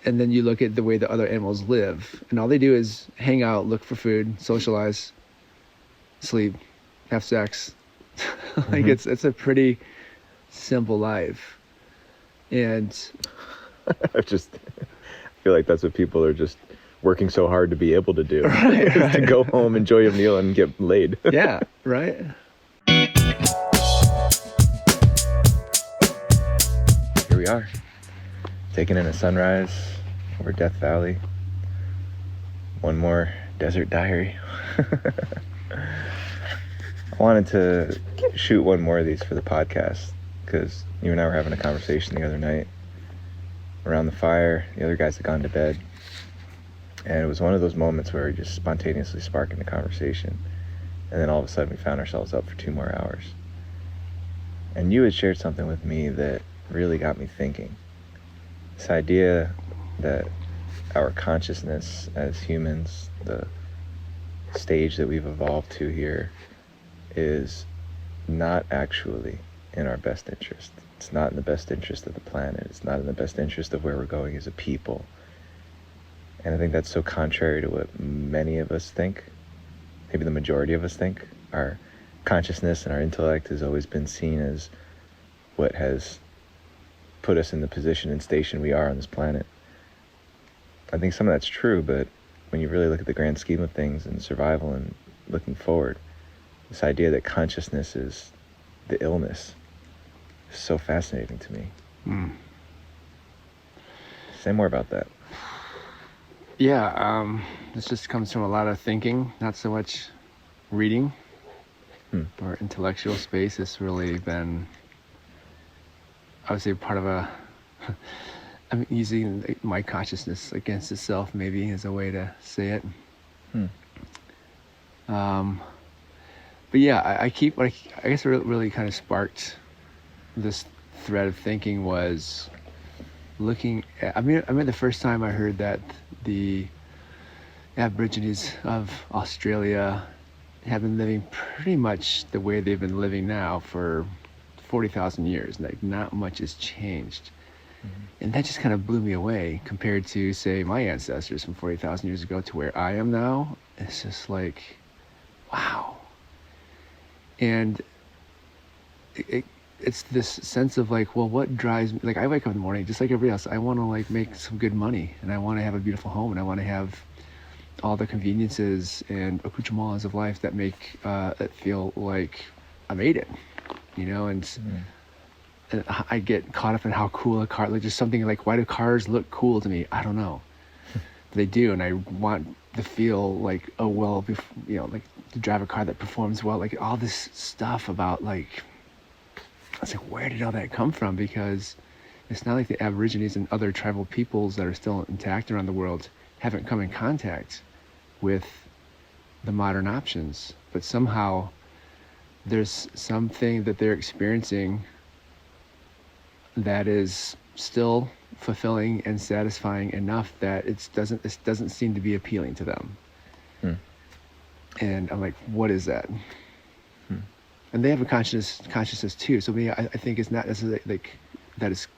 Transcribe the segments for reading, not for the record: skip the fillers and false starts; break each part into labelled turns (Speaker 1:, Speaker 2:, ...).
Speaker 1: And then you look at the way the other animals live, and all they do is hang out, look for food, socialize, sleep, have sex. Like it's a pretty simple life. And
Speaker 2: I feel like that's what people are just working so hard to be able to do.
Speaker 1: Right.
Speaker 2: To go home, enjoy a meal, and get laid.
Speaker 1: Yeah, right.
Speaker 2: Here we are, taking in a sunrise over Death Valley. One more desert diary. I wanted to shoot one more of these for the podcast because you and I were having a conversation the other night around the fire. The other guys had gone to bed, and it was one of those moments where we just spontaneously sparking the conversation, and then all of a sudden we found ourselves up for 2 more hours. And you had shared something with me that really got me thinking. This idea that our consciousness as humans, the stage that we've evolved to here, is not actually in our best interest. It's not in the best interest of the planet. It's not in the best interest of where we're going as a people. And I think that's so contrary to what many of us think, maybe the majority of us think. Our consciousness and our intellect has always been seen as what has put us in the position and station we are on this planet. I think some of that's true, but when you really look at the grand scheme of things and survival and looking forward, this idea that consciousness is the illness is so fascinating to me. Say more about that.
Speaker 1: Yeah, this just comes from a lot of thinking, not so much reading or intellectual space. It's really been, I would say, part of a, I'm using my consciousness against itself, maybe, as a way to say it. But yeah, I guess what really kind of sparked this thread of thinking was looking at, I mean, the first time I heard that the Aborigines of Australia have been living pretty much the way they've been living now for 40,000 years. Like, not much has changed. And that just kind of blew me away compared to, say, my ancestors from 40,000 years ago to where I am now. It's just like, wow. And it's this sense of like, well, what drives me? Like, I wake up in the morning just like everybody else. I want to like make some good money, and I want to have a beautiful home, and I want to have all the conveniences and accoutrements of life that make it feel like I made it, you know. And I get caught up in how cool a car, like just something like, why do cars look cool to me? I don't know. They do, and I want to feel like, oh well, you know, like to drive a car that performs well, like all this stuff about like, I was like, where did all that come from? Because it's not like the Aborigines and other tribal peoples that are still intact around the world haven't come in contact with the modern options, but somehow there's something that they're experiencing that is still fulfilling and satisfying enough that it doesn't seem to be appealing to them. And I'm like, what is that? And they have a consciousness too. So maybe I think it's not necessarily like that is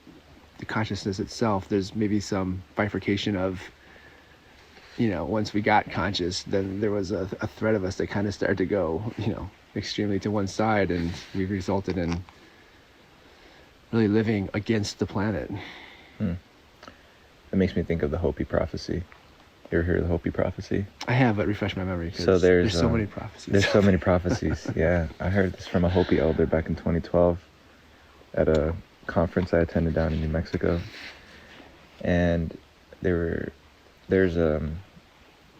Speaker 1: the consciousness itself. There's maybe some bifurcation of, you know, once we got conscious, then there was a thread of us that kind of started to go, you know, extremely to one side, and we resulted in really living against the planet.
Speaker 2: It makes me think of the Hopi prophecy. You ever hear of the Hopi prophecy?
Speaker 1: I have, but refresh my memory.
Speaker 2: So there's
Speaker 1: so many prophecies.
Speaker 2: There's so many prophecies. Yeah, I heard this from a Hopi elder back in 2012 at a conference I attended down in New Mexico, and there's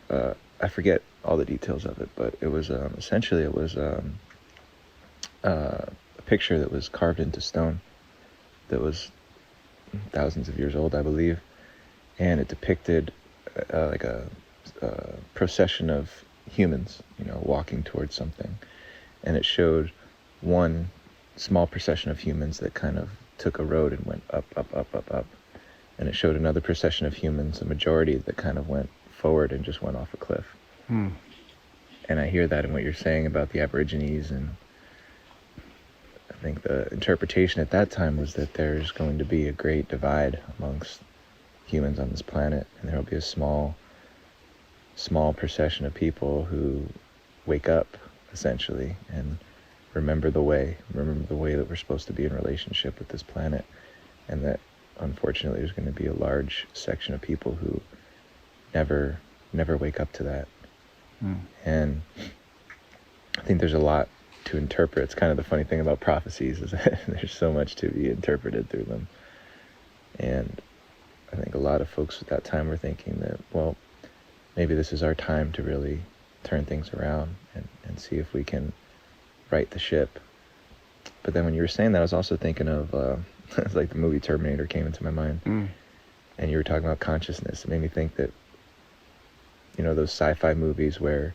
Speaker 2: I forget all the details of it, but it was essentially it was a picture that was carved into stone that was thousands of years old, I believe, and it depicted like a procession of humans, you know, walking towards something, and it showed one small procession of humans that kind of took a road and went up, and it showed another procession of humans, a majority that kind of went forward and just went off a cliff. And I hear that in what you're saying about the Aborigines, and I think the interpretation at that time was that there's going to be a great divide amongst humans on this planet, and there will be a small procession of people who wake up, essentially, and remember the way that we're supposed to be in relationship with this planet, and that unfortunately there's going to be a large section of people who never wake up to that. And I think there's a lot to interpret. It's kind of the funny thing about prophecies, is that there's so much to be interpreted through them. And I think a lot of folks at that time were thinking that, well, maybe this is our time to really turn things around and see if we can right the ship. But then when you were saying that, I was also thinking of it's like the movie Terminator came into my mind. And you were talking about consciousness. It made me think that, you know, those sci-fi movies where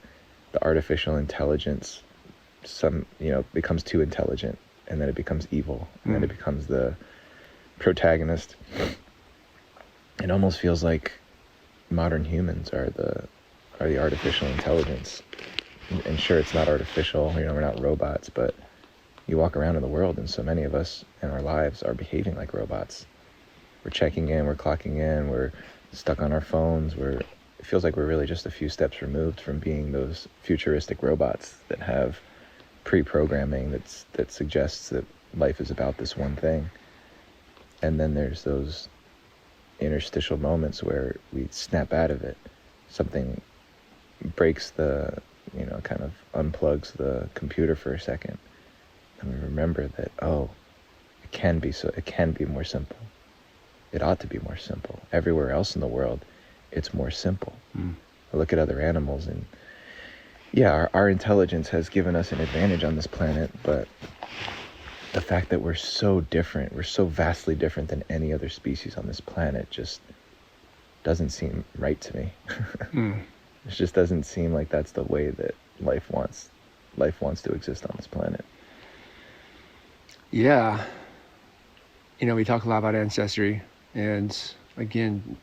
Speaker 2: the artificial intelligence becomes too intelligent, and then it becomes evil, and then it becomes the protagonist. It almost feels like modern humans are the artificial intelligence. And sure, it's not artificial, you know, we're not robots, but you walk around in the world and so many of us in our lives are behaving like robots. We're checking in, we're clocking in, we're stuck on our phones, it feels like we're really just a few steps removed from being those futuristic robots that have pre-programming that suggests that life is about this one thing. And then there's those interstitial moments where we snap out of it. Something breaks kind of unplugs the computer for a second. And we remember that, it can be more simple. It ought to be more simple. Everywhere else in the world, it's more simple. I look at other animals, and yeah, our intelligence has given us an advantage on this planet, but the fact that we're so different, we're so vastly different than any other species on this planet, just doesn't seem right to me. It just doesn't seem like that's the way that life wants to exist on this planet.
Speaker 1: Yeah. You know, we talk a lot about ancestry, and again,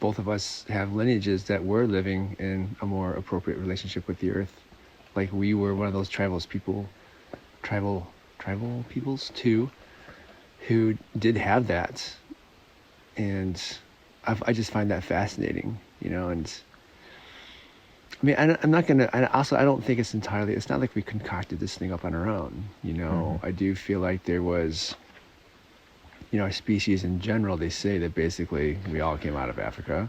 Speaker 1: both of us have lineages that were living in a more appropriate relationship with the earth. Like, we were one of those tribal peoples too, who did have that. And I just find that fascinating, you know. And I mean, I don't think it's not like we concocted this thing up on our own, you know. I do feel like there was, you know, our species in general, they say that basically we all came out of Africa.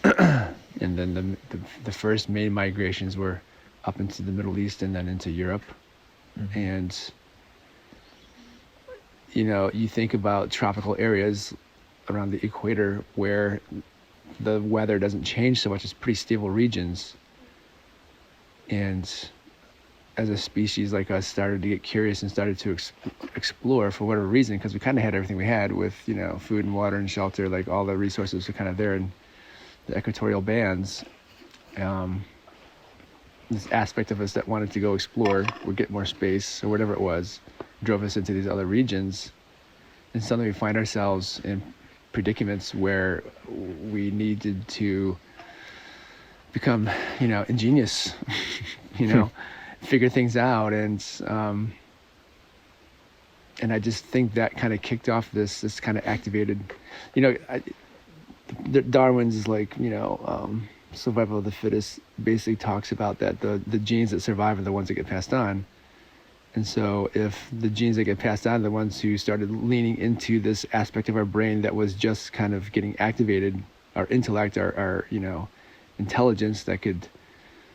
Speaker 1: And then the first main migrations were up into the Middle East and then into Europe. And, you know, you think about tropical areas around the equator where the weather doesn't change so much. It's pretty stable regions. And as a species like us started to get curious and started to explore for whatever reason, because we kind of had everything we had with, you know, food and water and shelter, like all the resources were kind of there in the equatorial bands. This aspect of us that wanted to go explore or get more space or whatever it was drove us into these other regions. And suddenly we find ourselves in predicaments where we needed to become, you know, ingenious, you know, figure things out. And I just think that kind of kicked off this kind of activated, you know, Darwin's like, you know, survival of the fittest basically talks about that the genes that survive are the ones that get passed on. And so if the genes that get passed on are the ones who started leaning into this aspect of our brain that was just kind of getting activated, our intellect, our you know, intelligence that could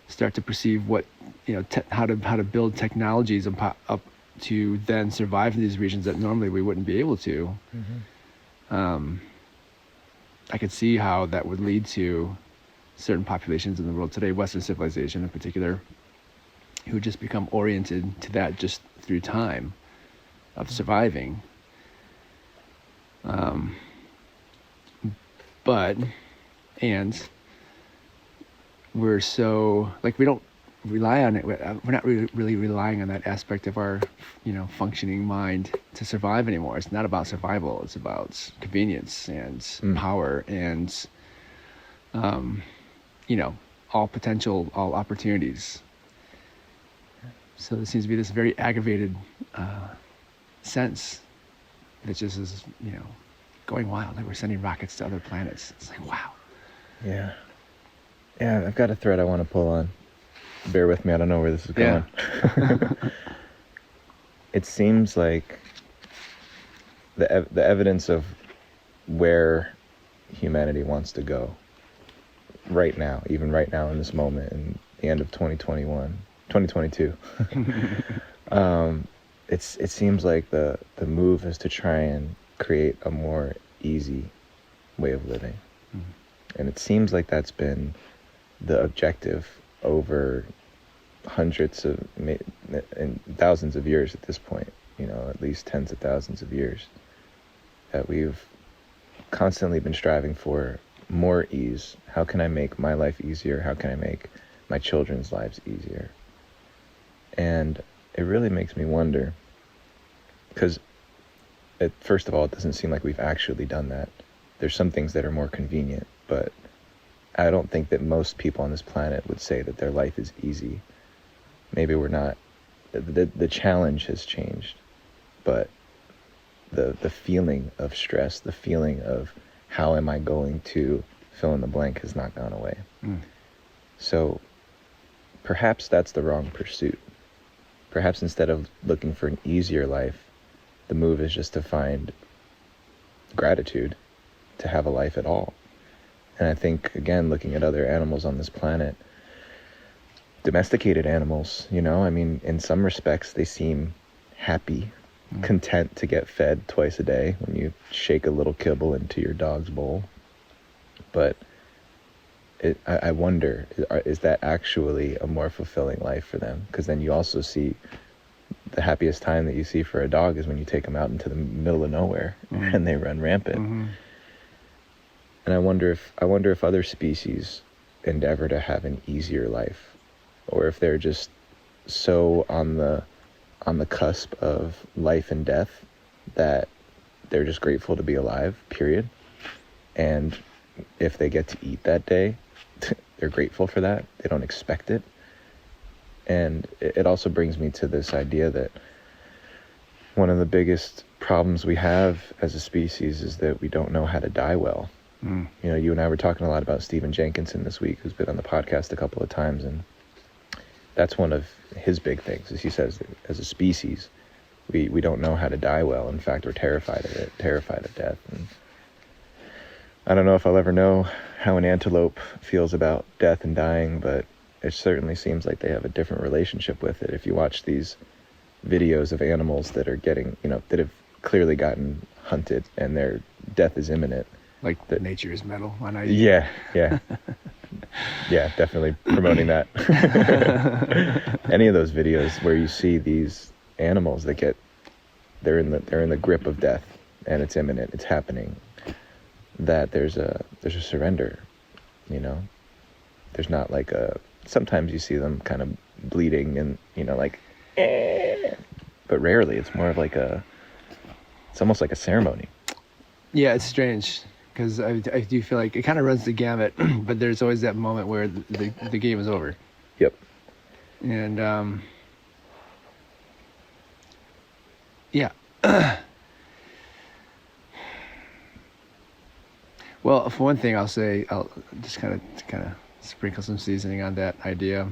Speaker 1: start to perceive what, you know, how to build technologies up to then survive in these regions that normally we wouldn't be able to. I could see how that would lead to certain populations in the world today, Western civilization in particular, who just become oriented to that just through time of surviving. And we're so, like, we don't rely on it. We're not really relying on that aspect of our, you know, functioning mind to survive anymore. It's not about survival. It's about convenience and power and, you know, all potential, all opportunities. So there seems to be this very aggravated sense that just is, you know, going wild. Like we're sending rockets to other planets. It's like, wow.
Speaker 2: Yeah. Yeah, I've got a thread I want to pull on. Bear with me, I don't know where this is going. It seems like the evidence of where humanity wants to go right now, even right now in this moment, in the end of 2022. It seems like the move is to try and create a more easy way of living. And it seems like that's been the objective over hundreds of and thousands of years at this point, at least tens of thousands of years, that we've constantly been striving for more ease. How can I make my life easier? How can I make my children's lives easier? And it really makes me wonder, because first of all, it doesn't seem like we've actually done that. There's some things that are more convenient, but I don't think that most people on this planet would say that their life is easy. Maybe we're not. The challenge has changed, but the feeling of stress, the feeling of how am I going to fill in the blank has not gone away. So perhaps that's the wrong pursuit. Perhaps instead of looking for an easier life, the move is just to find gratitude to have a life at all. And I think, again, looking at other animals on this planet, domesticated animals, in some respects, they seem happy, content to get fed twice a day when you shake a little kibble into your dog's bowl. But I wonder, is that actually a more fulfilling life for them? Because then you also see the happiest time that you see for a dog is when you take them out into the middle of nowhere and they run rampant. And I wonder if other species endeavor to have an easier life, or if they're just so on the cusp of life and death that they're just grateful to be alive, period. And if they get to eat that day, they're grateful for that. They don't expect it. And it also brings me to this idea that one of the biggest problems we have as a species is that we don't know how to die well. You and I were talking a lot about Stephen Jenkinson this week, who's been on the podcast a couple of times, and that's one of his big things, is he says that as a species, we don't know how to die well. In fact, we're terrified of it, terrified of death. And I don't know if I'll ever know how an antelope feels about death and dying, but it certainly seems like they have a different relationship with it. If you watch these videos of animals that are getting, that have clearly gotten hunted and their death is imminent.
Speaker 1: Like the Nature is Metal on IG.
Speaker 2: Yeah. Yeah, definitely promoting that. Any of those videos where you see these animals that they're in the grip of death and it's imminent, it's happening, that there's a surrender, There's not like sometimes you see them kind of bleeding and, but rarely. It's more of it's almost like a ceremony.
Speaker 1: Yeah, it's strange. Because I do feel like it kind of runs the gamut, but there's always that moment where the game is over.
Speaker 2: Yep.
Speaker 1: And yeah. Well, for one thing, I'll just kind of sprinkle some seasoning on that idea.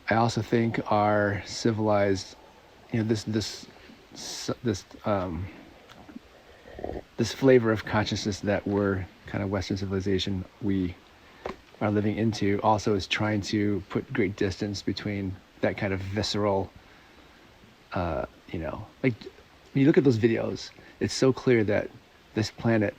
Speaker 1: I also think our civilized, this flavor of consciousness that we're kind of Western civilization we are living into also is trying to put great distance between that kind of visceral, like when you look at those videos, it's so clear that this planet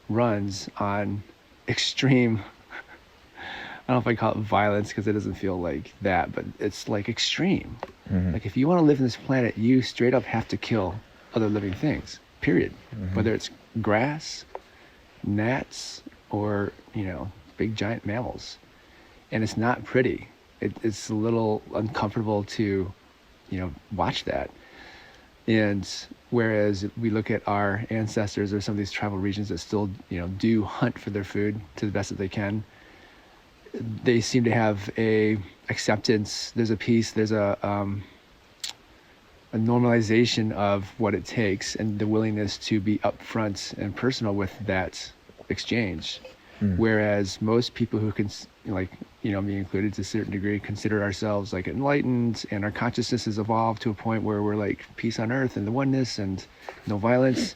Speaker 1: runs on extreme, I don't know if I call it violence because it doesn't feel like that, but it's like extreme. Like if you want to live in this planet, you straight up have to kill other living things. Period. Whether it's grass, gnats, or big giant mammals, and it's not pretty. It's a little uncomfortable to watch that. And whereas we look at our ancestors or some of these tribal regions that still do hunt for their food to the best that they can, they seem to have a acceptance. There's a peace. There's a a normalization of what it takes and the willingness to be upfront and personal with that exchange. Whereas most people who can, like, me included to a certain degree, consider ourselves like enlightened, and our consciousness has evolved to a point where we're like peace on earth and the oneness and no violence.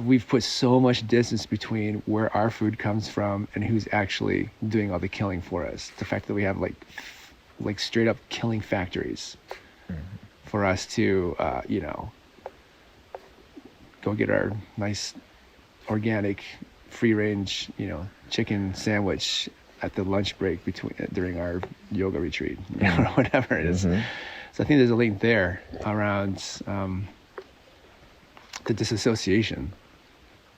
Speaker 1: We've put so much distance between where our food comes from and who's actually doing all the killing for us. The fact that we have like straight up killing factories for us to, go get our nice organic free range, chicken sandwich at the lunch break during our yoga retreat, or whatever it is. So I think there's a link there around the disassociation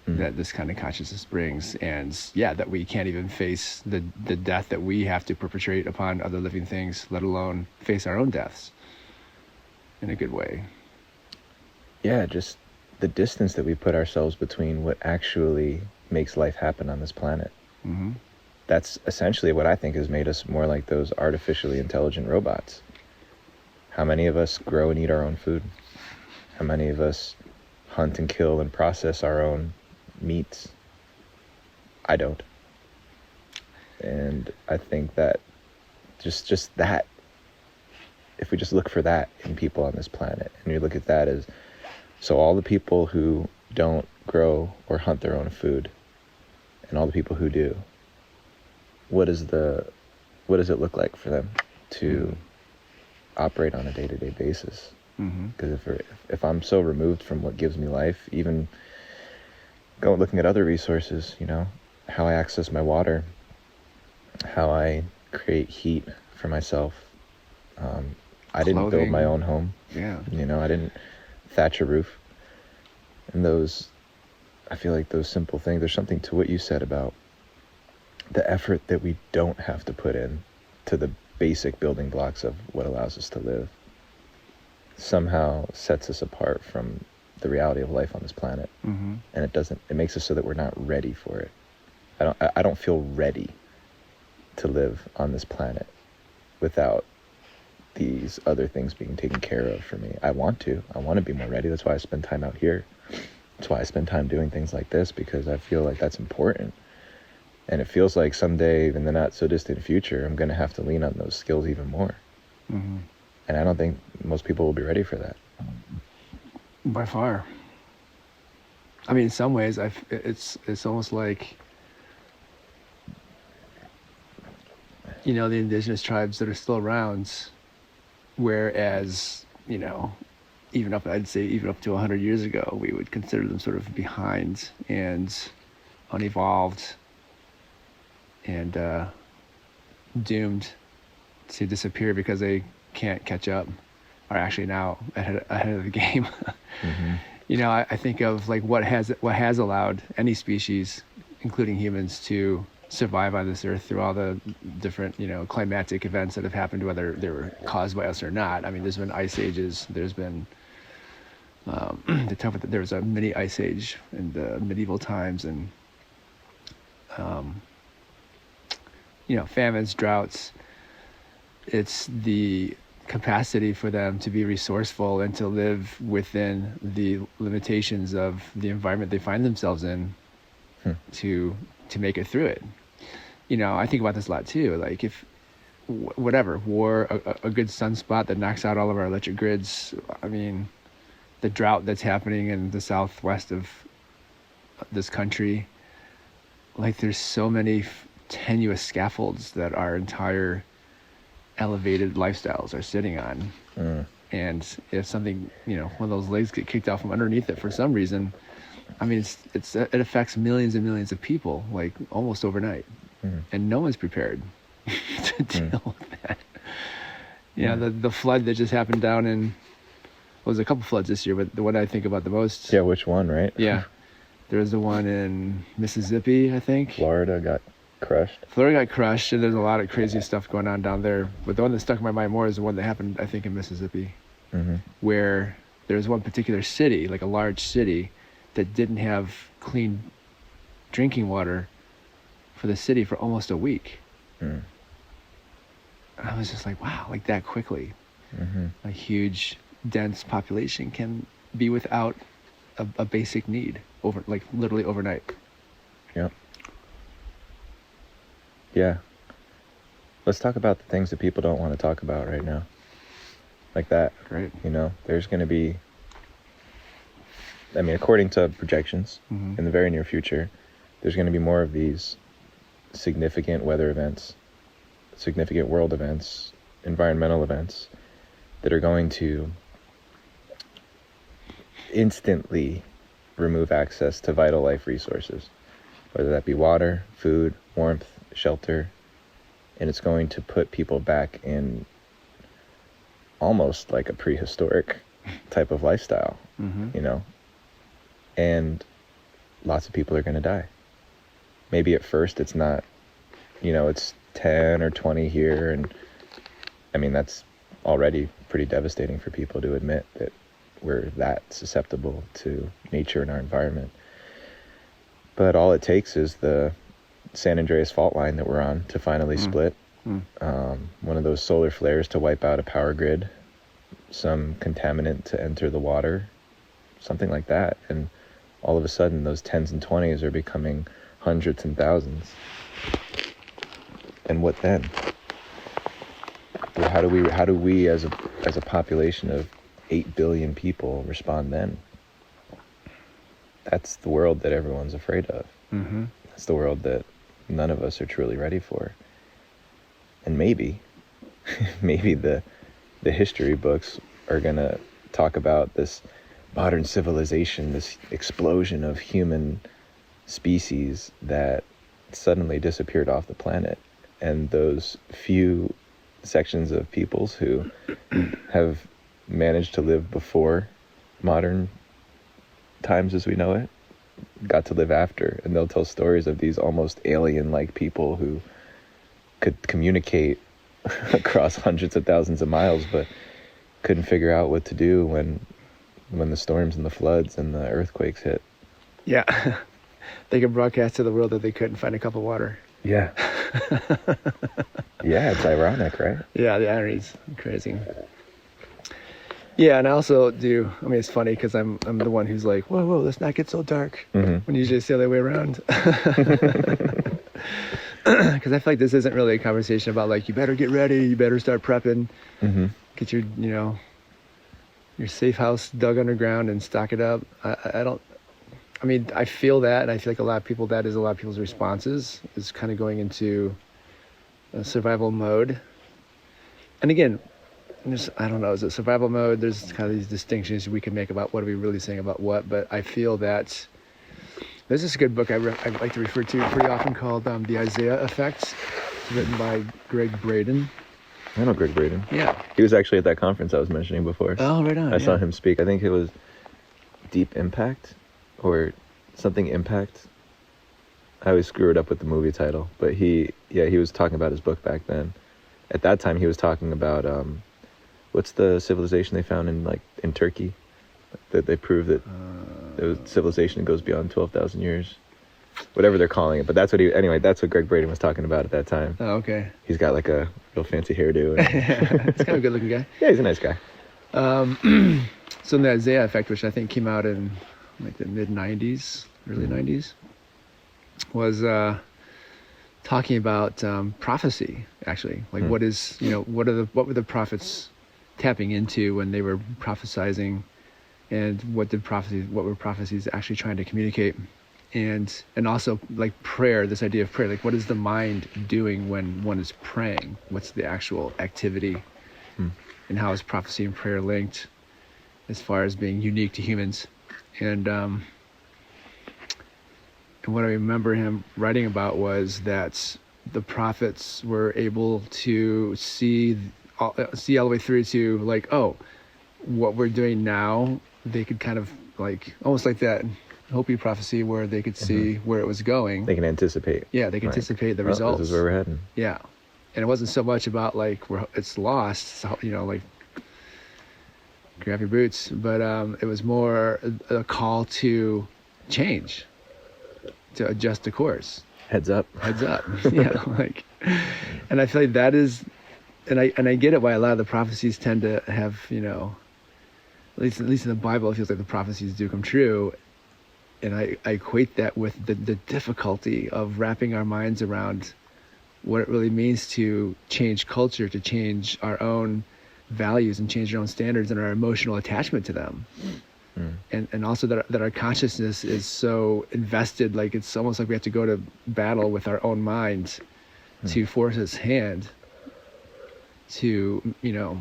Speaker 1: that this kind of consciousness brings, and that we can't even face the death that we have to perpetrate upon other living things, let alone face our own deaths in a good way.
Speaker 2: Yeah, just the distance that we put ourselves between what actually makes life happen on this planet. That's essentially what I think has made us more like those artificially intelligent robots. How many of us grow and eat our own food? How many of us hunt and kill and process our own meats? I don't. And I think that just that, if we just look for that in people on this planet, and you look at that as, so all the people who don't grow or hunt their own food, and all the people who do, what does it look like for them to operate on a day-to-day basis? Because if I'm so removed from what gives me life, even looking at other resources, how I access my water, how I create heat for myself. I didn't build my own home.
Speaker 1: Yeah.
Speaker 2: I didn't thatch a roof. And I feel like those simple things, there's something to what you said about the effort that we don't have to put in to the basic building blocks of what allows us to live, somehow sets us apart from the reality of life on this planet. And it makes us so that we're not ready for it. I don't feel ready to live on this planet without these other things being taken care of for me. I want to be more ready. That's why I spend time out here. That's why I spend time doing things like this, because I feel like that's important. And it feels like someday, in the not so distant future, I'm going to have to lean on those skills even more. And I don't think most people will be ready for that.
Speaker 1: By far. I mean, in some ways, it's almost like, the indigenous tribes that are still around, whereas, even up to 100 years ago, we would consider them sort of behind and unevolved and doomed to disappear because they can't catch up, are actually now ahead of the game. I think of like what has allowed any species, including humans, to survive on this earth through all the different, climatic events that have happened, whether they were caused by us or not. I mean, there's been ice ages, there's been there was a mini ice age in the medieval times, and famines, droughts. It's the capacity for them to be resourceful and to live within the limitations of the environment they find themselves in to make it through it. I think about this a lot too. Like if war, a good sunspot that knocks out all of our electric grids. I mean, the drought that's happening in the southwest of this country, like there's so many tenuous scaffolds that our entire elevated lifestyles are sitting on. And if something, one of those legs get kicked out from underneath it for some reason, I mean, it affects millions and millions of people, like almost overnight. And no one's prepared to deal with that. The flood that just happened down in, well, there's a couple floods this year, but the one I think about the most.
Speaker 2: Yeah, which one, right?
Speaker 1: Yeah. There was the one in Mississippi, I think.
Speaker 2: Florida got crushed,
Speaker 1: and there's a lot of crazy stuff going on down there. But the one that stuck in my mind more is the one that happened, I think, in Mississippi, where there's one particular city, like a large city, that didn't have clean drinking water for the city for almost a week. I was just like, wow, like that quickly. A huge dense population can be without a basic need literally overnight.
Speaker 2: Yep. Yeah. Let's talk about the things that people don't want to talk about right now. Like that.
Speaker 1: Right.
Speaker 2: There's going to be, according to projections,
Speaker 1: Mm-hmm.
Speaker 2: in the very near future, there's going to be more of these significant weather events, significant world events, environmental events that are going to instantly remove access to vital life resources, whether that be water, food, warmth, shelter, and it's going to put people back in almost like a prehistoric type of lifestyle,
Speaker 1: Mm-hmm.
Speaker 2: And lots of people are going to die. Maybe at first it's not, it's 10 or 20 here, and that's already pretty devastating for people to admit that we're that susceptible to nature and our environment. But all it takes is the San Andreas fault line that we're on to finally split. One of those solar flares to wipe out a power grid, some contaminant to enter the water, something like that, and all of a sudden those 10s and 20s are becoming hundreds and thousands. And what then? How do we as a population of 8 billion people respond then? That's the world that everyone's afraid of.
Speaker 1: Mm-hmm.
Speaker 2: That's the world that none of us are truly ready for. And maybe the history books are gonna talk about this modern civilization, this explosion of human species that suddenly disappeared off the planet, and those few sections of peoples who have managed to live before modern times as we know it got to live after, and they'll tell stories of these almost alien-like people who could communicate across hundreds of thousands of miles but couldn't figure out what to do when the storms and the floods and the earthquakes hit.
Speaker 1: Yeah. They could broadcast to the world that they couldn't find a cup of water.
Speaker 2: Yeah. Yeah, it's ironic, right?
Speaker 1: Yeah, the irony's crazy. Yeah, and I also do, it's funny because I'm the one who's like, whoa, let's not get so dark.
Speaker 2: Mm-hmm.
Speaker 1: When usually it's the other way around. Because I feel like this isn't really a conversation about like, you better get ready, you better start prepping, get your, your safe house dug underground and stock it up. I feel that, and I feel like a lot of people's responses is kind of going into a survival mode. And again, I don't know, is it survival mode? There's kind of these distinctions we can make about what are we really saying about what, but I feel that there's this good book I like to refer to pretty often called The Isaiah Effect. It's written by Greg Braden.
Speaker 2: I know Greg Braden.
Speaker 1: Yeah.
Speaker 2: He was actually at that conference I was mentioning before.
Speaker 1: Oh, right on.
Speaker 2: I saw him speak. I think it was Deep Impact or something Impact. I always screw it up with the movie title, but he was talking about his book back then. At that time, he was talking about what's the civilization they found in Turkey that they proved that it was civilization that goes beyond 12,000 years, whatever they're calling it. But that's what Greg Braden was talking about at that time.
Speaker 1: Oh, okay.
Speaker 2: He's got like a real fancy hairdo.
Speaker 1: He's kind of a good-looking guy.
Speaker 2: Yeah, he's a nice guy.
Speaker 1: So the Isaiah Effect, which I think came out in like the mid-90s, early 90s, was talking about prophecy, actually. Like what were the prophets tapping into when they were prophesizing, and what were prophecies actually trying to communicate? And also like prayer, this idea of prayer, like what is the mind doing when one is praying? What's the actual activity? And how is prophecy and prayer linked as far as being unique to humans? And what I remember him writing about was that the prophets were able to see all the way through to like, oh, what we're doing now, they could kind of like, almost like that Hopi prophecy where they could see where it was going.
Speaker 2: They can anticipate.
Speaker 1: Yeah, they can anticipate the results.
Speaker 2: This is where we're heading.
Speaker 1: Yeah. And it wasn't so much about like it's lost, so, like grab your boots, but it was more a call to change, to adjust the course.
Speaker 2: Heads up.
Speaker 1: Yeah, like, and I feel like that is, and I get it why a lot of the prophecies tend to have at least in the Bible, it feels like the prophecies do come true. And I equate that with the difficulty of wrapping our minds around what it really means to change culture, to change our own values and change our own standards and our emotional attachment to them. And also that our consciousness is so invested, like it's almost like we have to go to battle with our own mind to force its hand to, you know,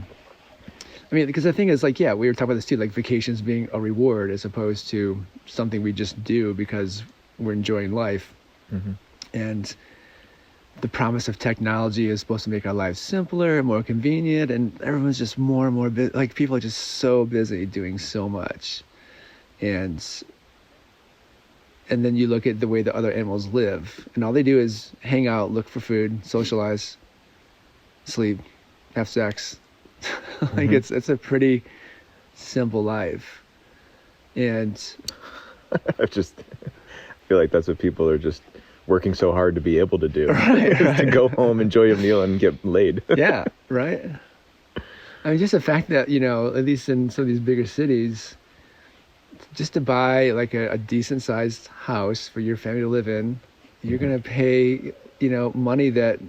Speaker 1: I mean, because the thing is, like, yeah, we were talking about this too, like vacations being a reward as opposed to something we just do because we're enjoying life. And the promise of technology is supposed to make our lives simpler, more convenient, and everyone's just more and more busy. Like, people are just so busy doing so much. And then you look at the way the other animals live, and all they do is hang out, look for food, socialize, sleep, have sex. Like it's a pretty simple life. And
Speaker 2: I feel like that's what people are just working so hard to be able to do.
Speaker 1: Right.
Speaker 2: To go home, enjoy a meal, and get laid.
Speaker 1: Yeah, right. I mean, just the fact that, you know, at least in some of these bigger cities, just to buy like a decent sized house for your family to live in, you're going to pay, you know, money that,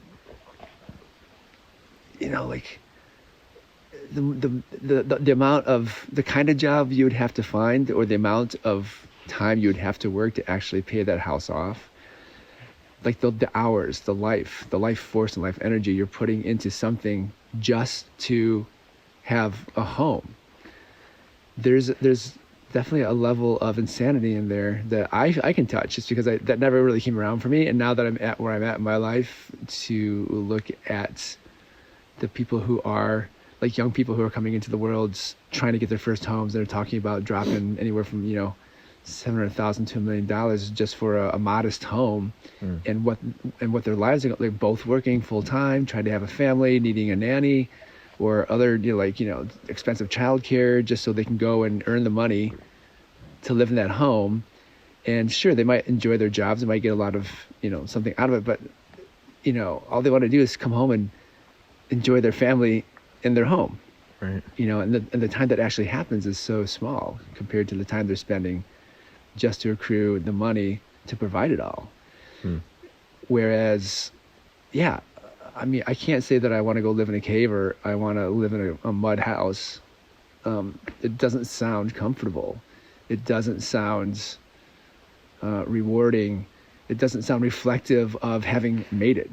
Speaker 1: you know, like the amount of the kind of job you would have to find, or the amount of time you would have to work to actually pay that house off, like the hours, the life force and life energy you're putting into something just to have a home. There's definitely a level of insanity in there that I can touch, just because that never really came around for me. And now that I'm at where I'm at in my life, to look at the people who are like young people who are coming into the world trying to get their first homes, and they're talking about dropping anywhere from, you know, $700,000 to $1 million just for a modest home. And what their lives are. They're both working full time, trying to have a family, needing a nanny or other, you know, like, you know, expensive childcare, just so they can go and earn the money to live in that home. And sure, they might enjoy their jobs, they might get a lot of, you know, something out of it, but, you know, all they want to do is come home and enjoy their family in their home.
Speaker 2: Right.
Speaker 1: You know, and the time that actually happens is so small compared to the time they're spending just to accrue the money to provide it all. Whereas, yeah, I mean, I can't say that I want to go live in a cave or I want to live in a mud house. It doesn't sound comfortable. It doesn't sound rewarding. It doesn't sound reflective of having made it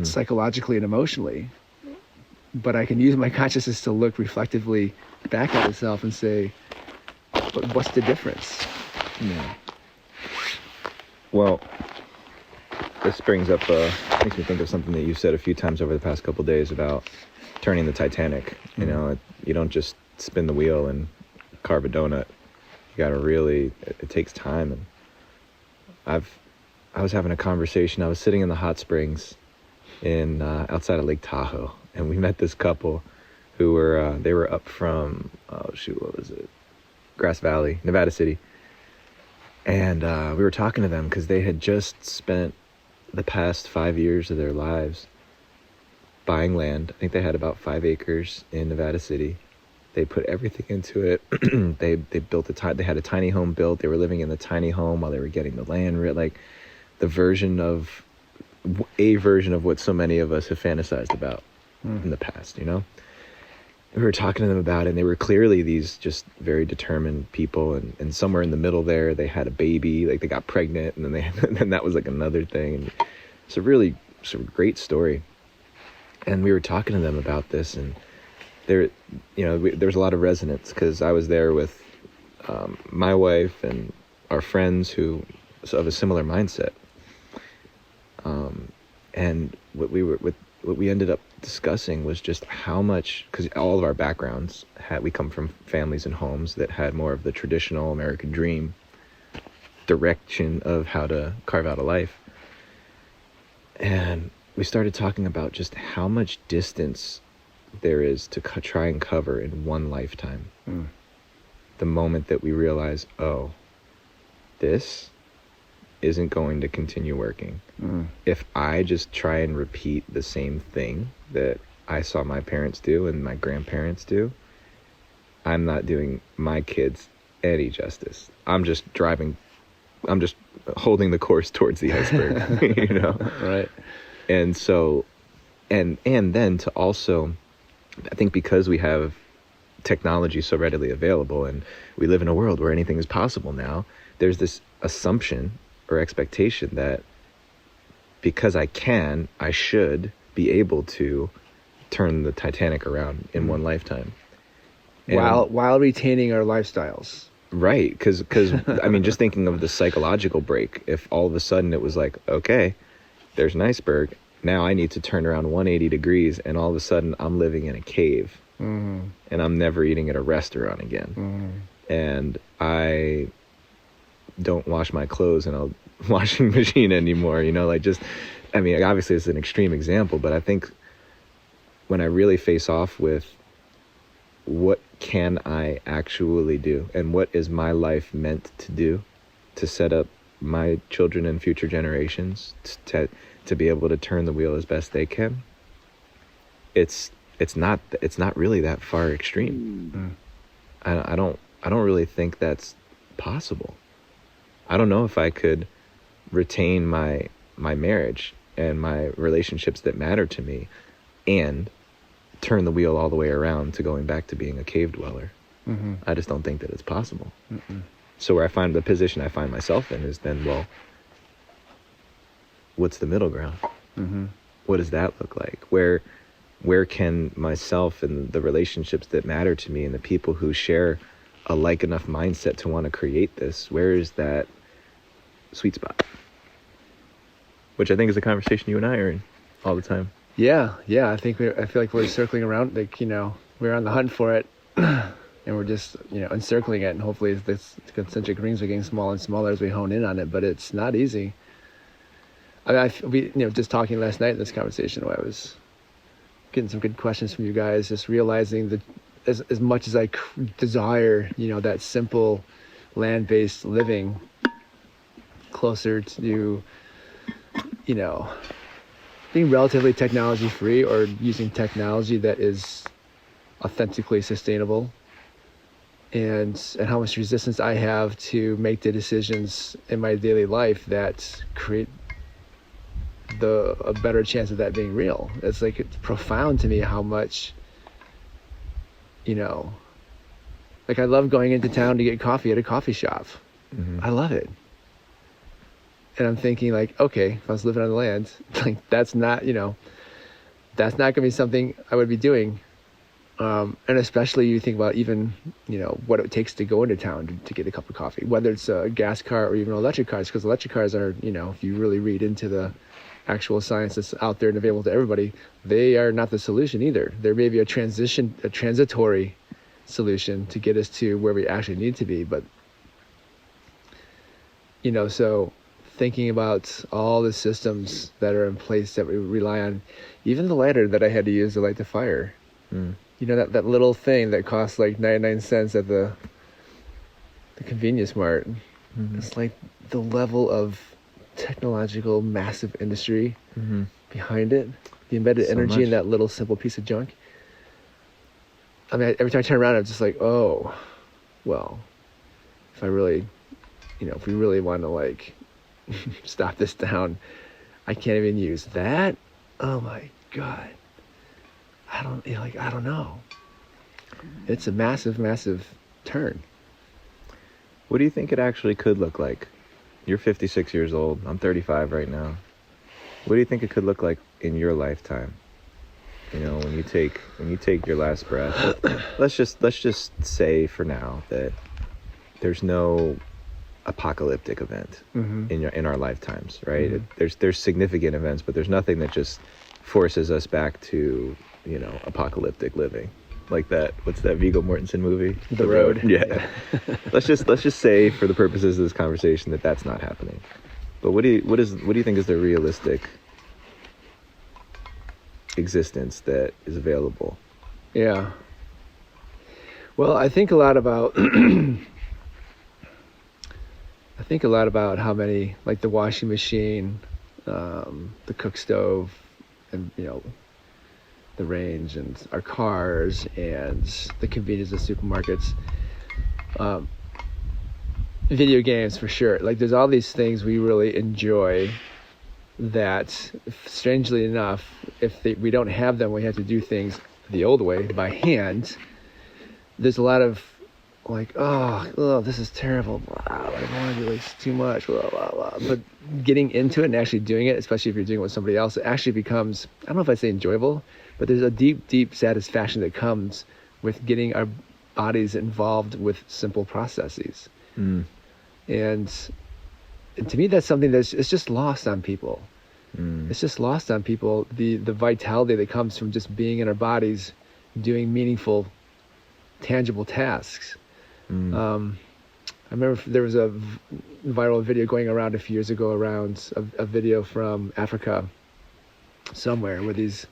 Speaker 1: psychologically and emotionally. But I can use my consciousness to look reflectively back at itself and say, but what's the difference?
Speaker 2: Yeah. Well, this brings up, makes me think of something that you've said a few times over the past couple of days about turning the Titanic. You know, you don't just spin the wheel and carve a donut. You gotta really, it takes time. And I was having a conversation. I was sitting in the hot springs in outside of Lake Tahoe, and we met this couple who were they were up from what was it, Grass Valley, Nevada City. And we were talking to them because they had just spent the past 5 years of their lives buying land. I think they had about 5 acres in Nevada City. They put everything into it. They built they had a tiny home built. They were living in the tiny home while they were getting the land, like a version of what so many of us have fantasized about in the past, you know? We were talking to them about it, and they were clearly these just very determined people, and somewhere in the middle there, they had a baby, like they got pregnant, and then and then that was like another thing. And it's a really sort of great story. And we were talking to them about this, and there was a lot of resonance, because I was there with my wife and our friends who of a similar mindset. And what we ended up discussing was just how much, because all of our backgrounds we come from families and homes that had more of the traditional American dream direction of how to carve out a life. And we started talking about just how much distance there is to try and cover in one lifetime. The moment that we realize, oh, this isn't going to continue working. If I just try and repeat the same thing that I saw my parents do and my grandparents do, I'm not doing my kids any justice. I'm just holding the course towards the iceberg, you know?
Speaker 1: Right.
Speaker 2: And so, and then to also, I think because we have technology so readily available and we live in a world where anything is possible now, there's this assumption or expectation that because I should be able to turn the Titanic around in one lifetime. And
Speaker 1: While retaining our lifestyles.
Speaker 2: Right, because I mean, just thinking of the psychological break, if all of a sudden it was like, okay, there's an iceberg, now I need to turn around 180 degrees, and all of a sudden I'm living in a cave, and I'm never eating at a restaurant again, and I don't wash my clothes in a washing machine anymore, you know, like just, I mean, obviously it's an extreme example, but I think when I really face off with what can I actually do and what is my life meant to do to set up my children and future generations to be able to turn the wheel as best they can, it's not really that far extreme. I don't really think that's possible. I don't know if I could retain my marriage and my relationships that matter to me and turn the wheel all the way around to going back to being a cave dweller. I just don't think that it's possible. So where I find the position I find myself in is then, well, what's the middle ground? What does that look like? Where can myself and the relationships that matter to me and the people who share a like enough mindset to want to create this, where is that sweet spot? Which I think is a conversation you and I are in all the time.
Speaker 1: Yeah. I feel like we're circling around, like, you know, we're on the hunt for it, and we're just, you know, encircling it, and hopefully this concentric rings are getting smaller and smaller as we hone in on it, but it's not easy. I mean, we, you know, just talking last night in this conversation, where I was getting some good questions from you guys, just realizing that as much as I desire, you know, that simple land-based living closer to, you know, being relatively technology free or using technology that is authentically sustainable, and how much resistance I have to make the decisions in my daily life that create a better chance of that being real. It's like, it's profound to me how much, you know, like I love going into town to get coffee at a coffee shop. I love it. And I'm thinking, like, okay, if I was living on the land, like, that's not, you know, that's not gonna be something I would be doing. And especially you think about even, you know, what it takes to go into town to get a cup of coffee, whether it's a gas car or even electric cars, because electric cars are, you know, if you really read into the actual science that's out there and available to everybody, they are not the solution either. There may be a transitory solution to get us to where we actually need to be, but, you know, so thinking about all the systems that are in place that we rely on, even the lighter that I had to use to light the fire, you know, that little thing that costs like 99 cents at the convenience mart. It's like the level of technological massive industry behind it, the embedded energy in that little simple piece of junk. I mean, every time I turn around, I'm just like, oh, well, if I really, you know, if we really want to, like, stop this down, I can't even use that. Oh my God. I don't know. It's a massive turn.
Speaker 2: What do you think it actually could look like? You're 56 years old. I'm 35 right now. What do you think it could look like in your lifetime? You know, when you take your last breath. Let's just say for now that there's no apocalyptic event in our lifetimes, right? There's significant events, but there's nothing that just forces us back to, you know, apocalyptic living. Like that, what's that Viggo Mortensen movie?
Speaker 1: The Road.
Speaker 2: Yeah. let's just say for the purposes of this conversation that that's not happening. But what do you think is the realistic existence that is available?
Speaker 1: Yeah. Well, I think a lot about how many, like the washing machine, the cook stove, and, you know, the range and our cars and the convenience of supermarkets. Video games for sure. Like there's all these things we really enjoy that, strangely enough, we don't have them, we have to do things the old way by hand. There's a lot of like, oh, this is terrible. Wow, I don't want to do this too much. Blah, blah, blah. But getting into it and actually doing it, especially if you're doing it with somebody else, it actually becomes, I don't know if I say enjoyable, but there's a deep, deep satisfaction that comes with getting our bodies involved with simple processes. And to me, that's something it's just lost on people. It's just lost on people, the vitality that comes from just being in our bodies, doing meaningful, tangible tasks. I remember there was a viral video going around a few years ago around a video from Africa somewhere where these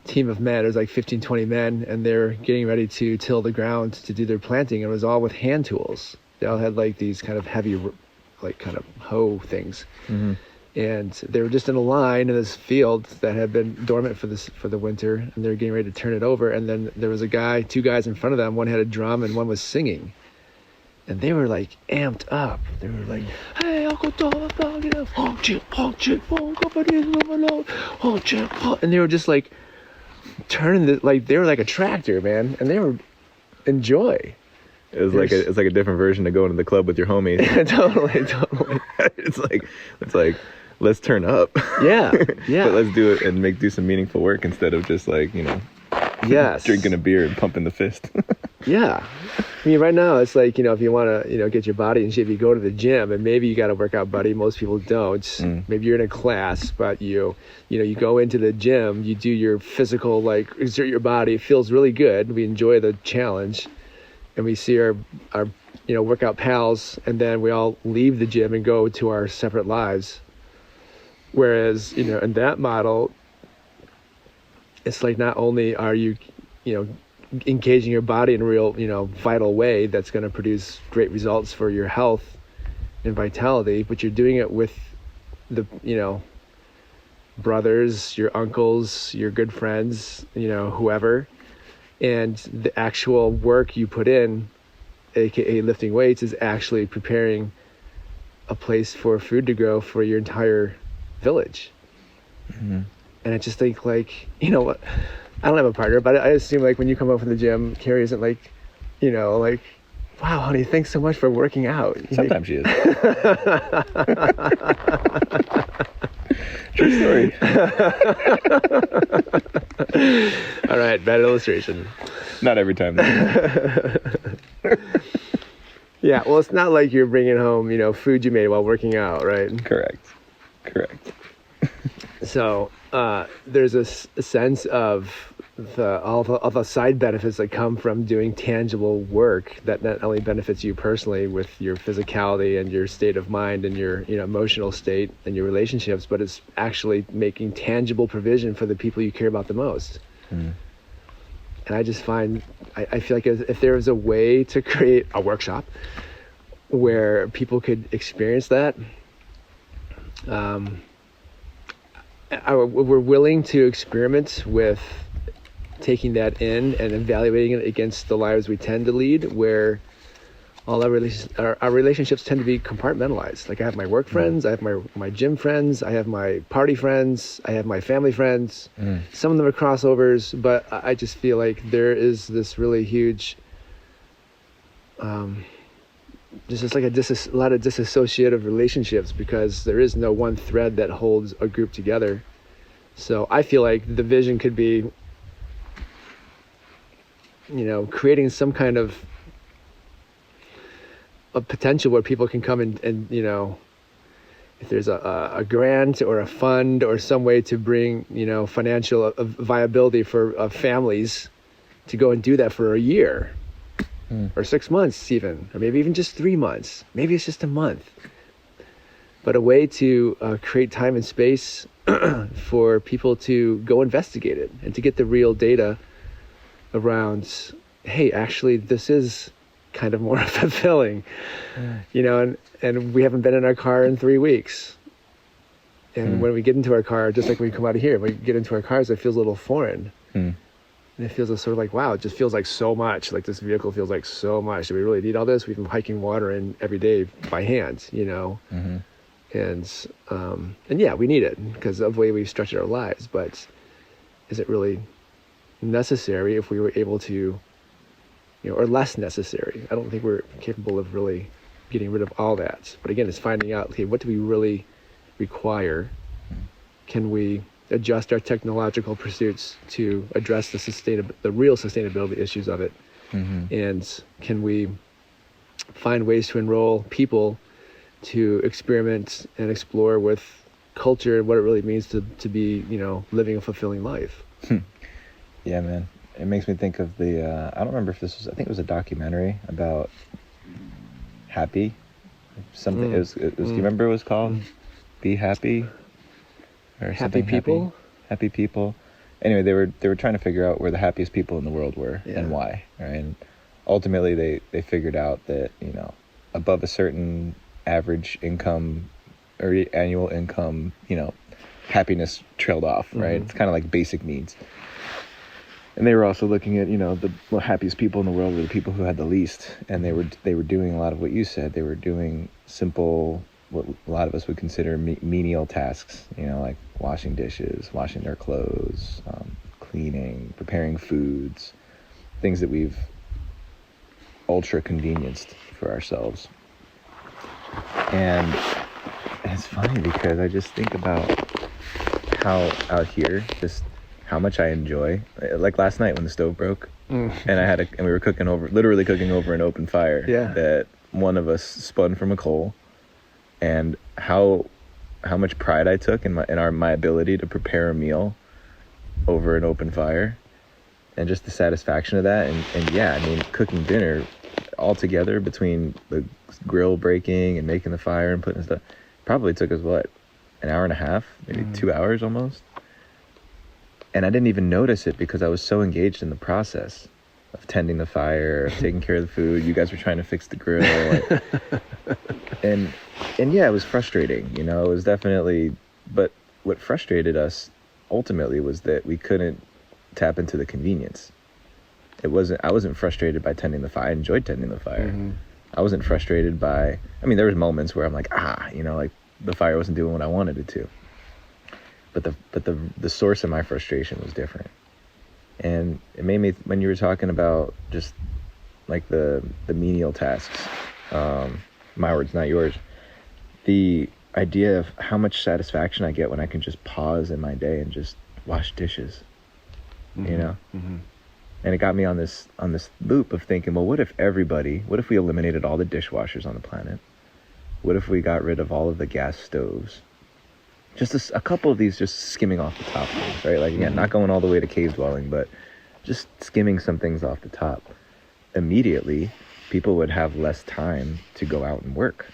Speaker 1: team of men, it was like 15, 20 men, and they're getting ready to till the ground to do their planting. It was all with hand tools. They all had like these kind of heavy, like kind of hoe things. And they were just in a line in this field that had been dormant for the winter, and they were getting ready to turn it over. And then there was two guys in front of them. One had a drum and one was singing, and they were like amped up. They were like, "Hey, Uncle Dog, and they were just like turning like they were like a tractor, man, and they were enjoy.
Speaker 2: It was like a different version of going to the club with your homies.
Speaker 1: Totally.
Speaker 2: It's like let's turn up.
Speaker 1: Yeah.
Speaker 2: But let's do it and do some meaningful work instead of just like,
Speaker 1: yes,
Speaker 2: drinking a beer and pumping the fist.
Speaker 1: Yeah. I mean, right now it's like, if you want to, get your body in shape, you go to the gym, and maybe you got a workout buddy. Most people don't. Maybe you're in a class, but you go into the gym, you do your physical, like exert your body. It feels really good. We enjoy the challenge, and we see our workout pals, and then we all leave the gym and go to our separate lives. Whereas, in that model, it's like not only are you, engaging your body in a real, vital way that's going to produce great results for your health and vitality, but you're doing it with the, brothers, your uncles, your good friends, whoever. And the actual work you put in, aka lifting weights, is actually preparing a place for food to grow for your entire village. And I just think, like, what, I don't have a partner, but I assume, like, when you come up from the gym, Carrie isn't like, like, wow, honey, thanks so much for working out.
Speaker 2: Sometimes she is. True story.
Speaker 1: All right, bad illustration.
Speaker 2: Not every time.
Speaker 1: Yeah, well, it's not like you're bringing home, food you made while working out, right?
Speaker 2: Correct.
Speaker 1: So there's a sense of all the side benefits that come from doing tangible work that not only benefits you personally with your physicality and your state of mind and your emotional state and your relationships, but it's actually making tangible provision for the people you care about the most. And I just find, I feel like if there was a way to create a workshop where people could experience that, we're willing to experiment with taking that in and evaluating it against the lives we tend to lead, where all our relationships tend to be compartmentalized. Like, I have my work friends, I have my gym friends, I have my party friends, I have my family friends. Some of them are crossovers, but I just feel like there is this really huge, just like a lot of disassociative relationships, because there is no one thread that holds a group together. So I feel like the vision could be, creating some kind of a potential where people can come and if there's a grant or a fund or some way to bring, financial viability for families to go and do that for a year or 6 months even, or maybe even just 3 months. Maybe it's just a month. But a way to create time and space for people to go investigate it and to get the real data around, hey, actually, this is kind of more fulfilling, and we haven't been in our car in 3 weeks. And when we get into our car, just like when we come out of here, when we get into our cars, it feels a little foreign. And it feels sort of like, wow, it just feels like so much. Like this vehicle feels like so much. Do we really need all this? We've been hiking water in every day by hand, you know? And yeah, we need it because of the way we've structured our lives. But is it really necessary if we were able to, you know, or less necessary? I don't think we're capable of really getting rid of all that. But again, it's finding out, okay, what do we really require? Can we adjust our technological pursuits to address the real sustainability issues of it? And can we find ways to enroll people to experiment and explore with culture and what it really means to be, you know, living a fulfilling life?
Speaker 2: Yeah, man. It makes me think of the, I don't remember if this was, I think it was a documentary about happy something. It was do you remember what it was called? Be Happy? Or
Speaker 1: Happy People?
Speaker 2: Happy People. Anyway, they were trying to figure out where the happiest people in the world were and why, right? And ultimately they figured out that, you know, above a certain average income or annual income, you know, happiness trailed off, right? It's kind of like basic needs. And they were also looking at, you know, the happiest people in the world were the people who had the least, and they were doing a lot of what you said. They were doing simple, what a lot of us would consider menial tasks, you know, like washing dishes, washing their clothes, cleaning, preparing foods, things that we've ultra convenienced for ourselves. And it's funny because I just think about how out here, just how much I enjoy, like last night when the stove broke and we were literally cooking over an open fire that one of us spun from a coal, and how much pride I took in my ability to prepare a meal over an open fire, and just the satisfaction of that. And yeah, I mean, cooking dinner all together between the grill breaking and making the fire and putting stuff probably took us an hour and a half, maybe 2 hours almost. And I didn't even notice it because I was so engaged in the process of tending the fire, of taking care of the food. You guys were trying to fix the grill. And yeah, it was frustrating, you know, it was definitely, but what frustrated us ultimately was that we couldn't tap into the convenience. I wasn't frustrated by tending the fire. I enjoyed tending the fire. I wasn't frustrated by, I mean, there was moments where I'm like, you know, like the fire wasn't doing what I wanted it to. But the source of my frustration was different. And it made me, when you were talking about just like the menial tasks, my words, not yours, the idea of how much satisfaction I get when I can just pause in my day and just wash dishes, you know? And it got me on this loop of thinking, well, what if we eliminated all the dishwashers on the planet? What if we got rid of all of the gas stoves? Just a couple of these just skimming off the top things, right? Like, again, not going all the way to cave dwelling, but just skimming some things off the top. Immediately, people would have less time to go out and work.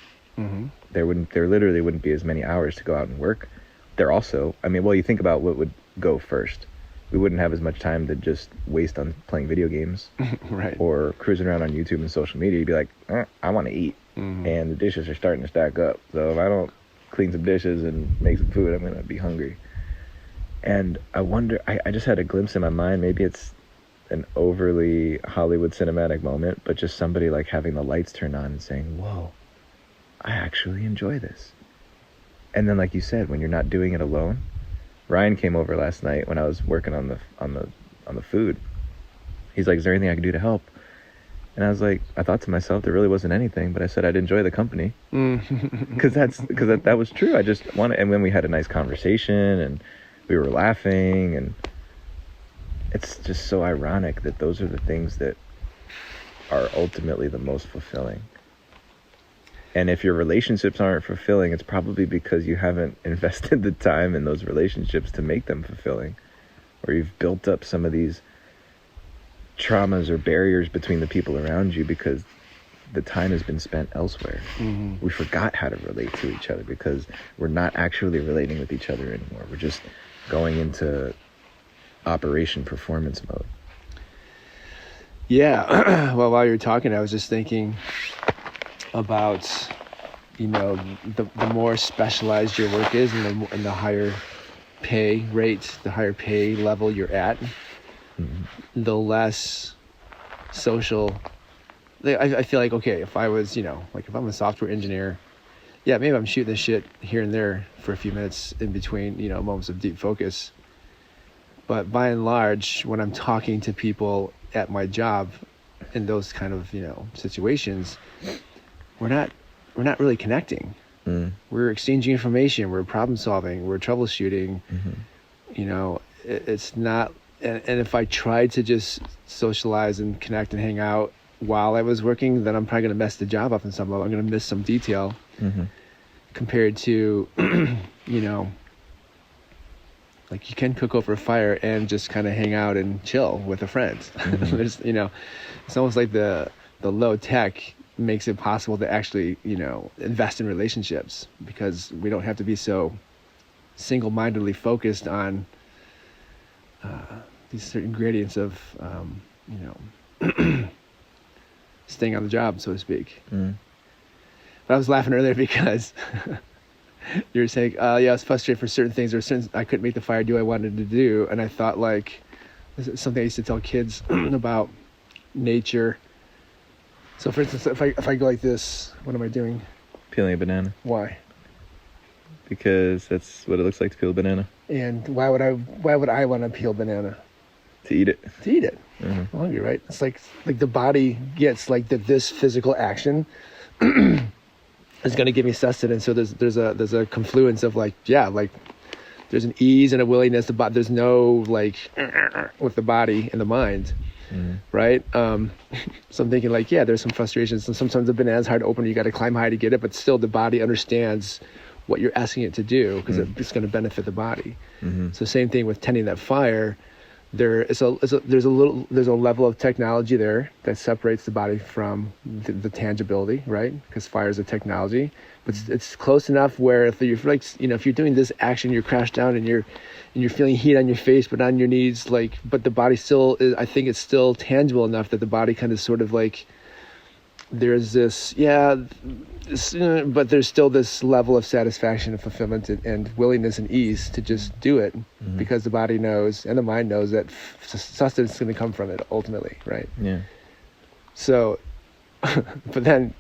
Speaker 2: There literally wouldn't be as many hours to go out and work. There also, I mean, well, you think about what would go first. We wouldn't have as much time to just waste on playing video games
Speaker 1: right,
Speaker 2: or cruising around on YouTube and social media. You'd be like, I want to eat. And the dishes are starting to stack up. So if I don't clean some dishes and make some food, I'm going to be hungry. And I wonder, I just had a glimpse in my mind, maybe it's an overly Hollywood cinematic moment, but just somebody like having the lights turned on and saying, whoa, I actually enjoy this. And then, like you said, when you're not doing it alone, Ryan came over last night when I was working on the food. He's like, is there anything I can do to help? And I was like, I thought to myself, there really wasn't anything, but I said I'd enjoy the company. Because that was true. I just wanted, and then we had a nice conversation and we were laughing, and it's just so ironic that those are the things that are ultimately the most fulfilling. And if your relationships aren't fulfilling, it's probably because you haven't invested the time in those relationships to make them fulfilling, or you've built up some of these traumas or barriers between the people around you because the time has been spent elsewhere. We forgot how to relate to each other because we're not actually relating with each other anymore. We're just going into operation performance mode.
Speaker 1: Yeah. Well, while you were talking, I was just thinking about, the more specialized your work is, and the higher pay rate, the higher pay level you're at, the less social. I feel like, okay, if I was, like if I'm a software engineer, yeah, maybe I'm shooting this shit here and there for a few minutes in between, moments of deep focus. But by and large, when I'm talking to people at my job in those kind of, situations, we're not really connecting. We're exchanging information, we're problem solving, we're troubleshooting. It's not, and if I tried to just socialize and connect and hang out while I was working, then I'm probably going to mess the job up in some level. I'm going to miss some detail compared to, like you can cook over a fire and just kind of hang out and chill with a friend. There's, it's almost like the low tech makes it possible to actually, invest in relationships, because we don't have to be so single-mindedly focused on these certain gradients of, staying on the job, so to speak. But I was laughing earlier because you were saying, yeah, I was frustrated for certain things, or certain I couldn't make the fire do what I wanted to do. And I thought, like, this is something I used to tell kids about nature. So for instance, if I go like this, what am I doing?
Speaker 2: Peeling a banana.
Speaker 1: Why?
Speaker 2: Because that's what it looks like to peel a banana.
Speaker 1: And why would I want to peel banana?
Speaker 2: To eat it.
Speaker 1: To eat it. I'm hungry, right? It's like the body gets like this physical action is going to give me sustenance. So there's a confluence of like, yeah, like there's an ease and a willingness to, but there's no like with the body and the mind. Right? So I'm thinking like, yeah, there's some frustrations, and sometimes the banana's hard to open, you got to climb high to get it, but still the body understands what you're asking it to do, because it's going to benefit the body. So same thing with tending that fire. There's a level of technology there that separates the body from the tangibility, right? Because fire is a technology, but it's close enough where if you're like, if you're doing this action, you're crashed down and you're feeling heat on your face, but on your knees, like, but the body still is, I think it's still tangible enough that the body kind of sort of like, there's this, but there's still this level of satisfaction and fulfillment and willingness and ease to just do it, because the body knows and the mind knows that sustenance is going to come from it ultimately, right? Yeah. So, but then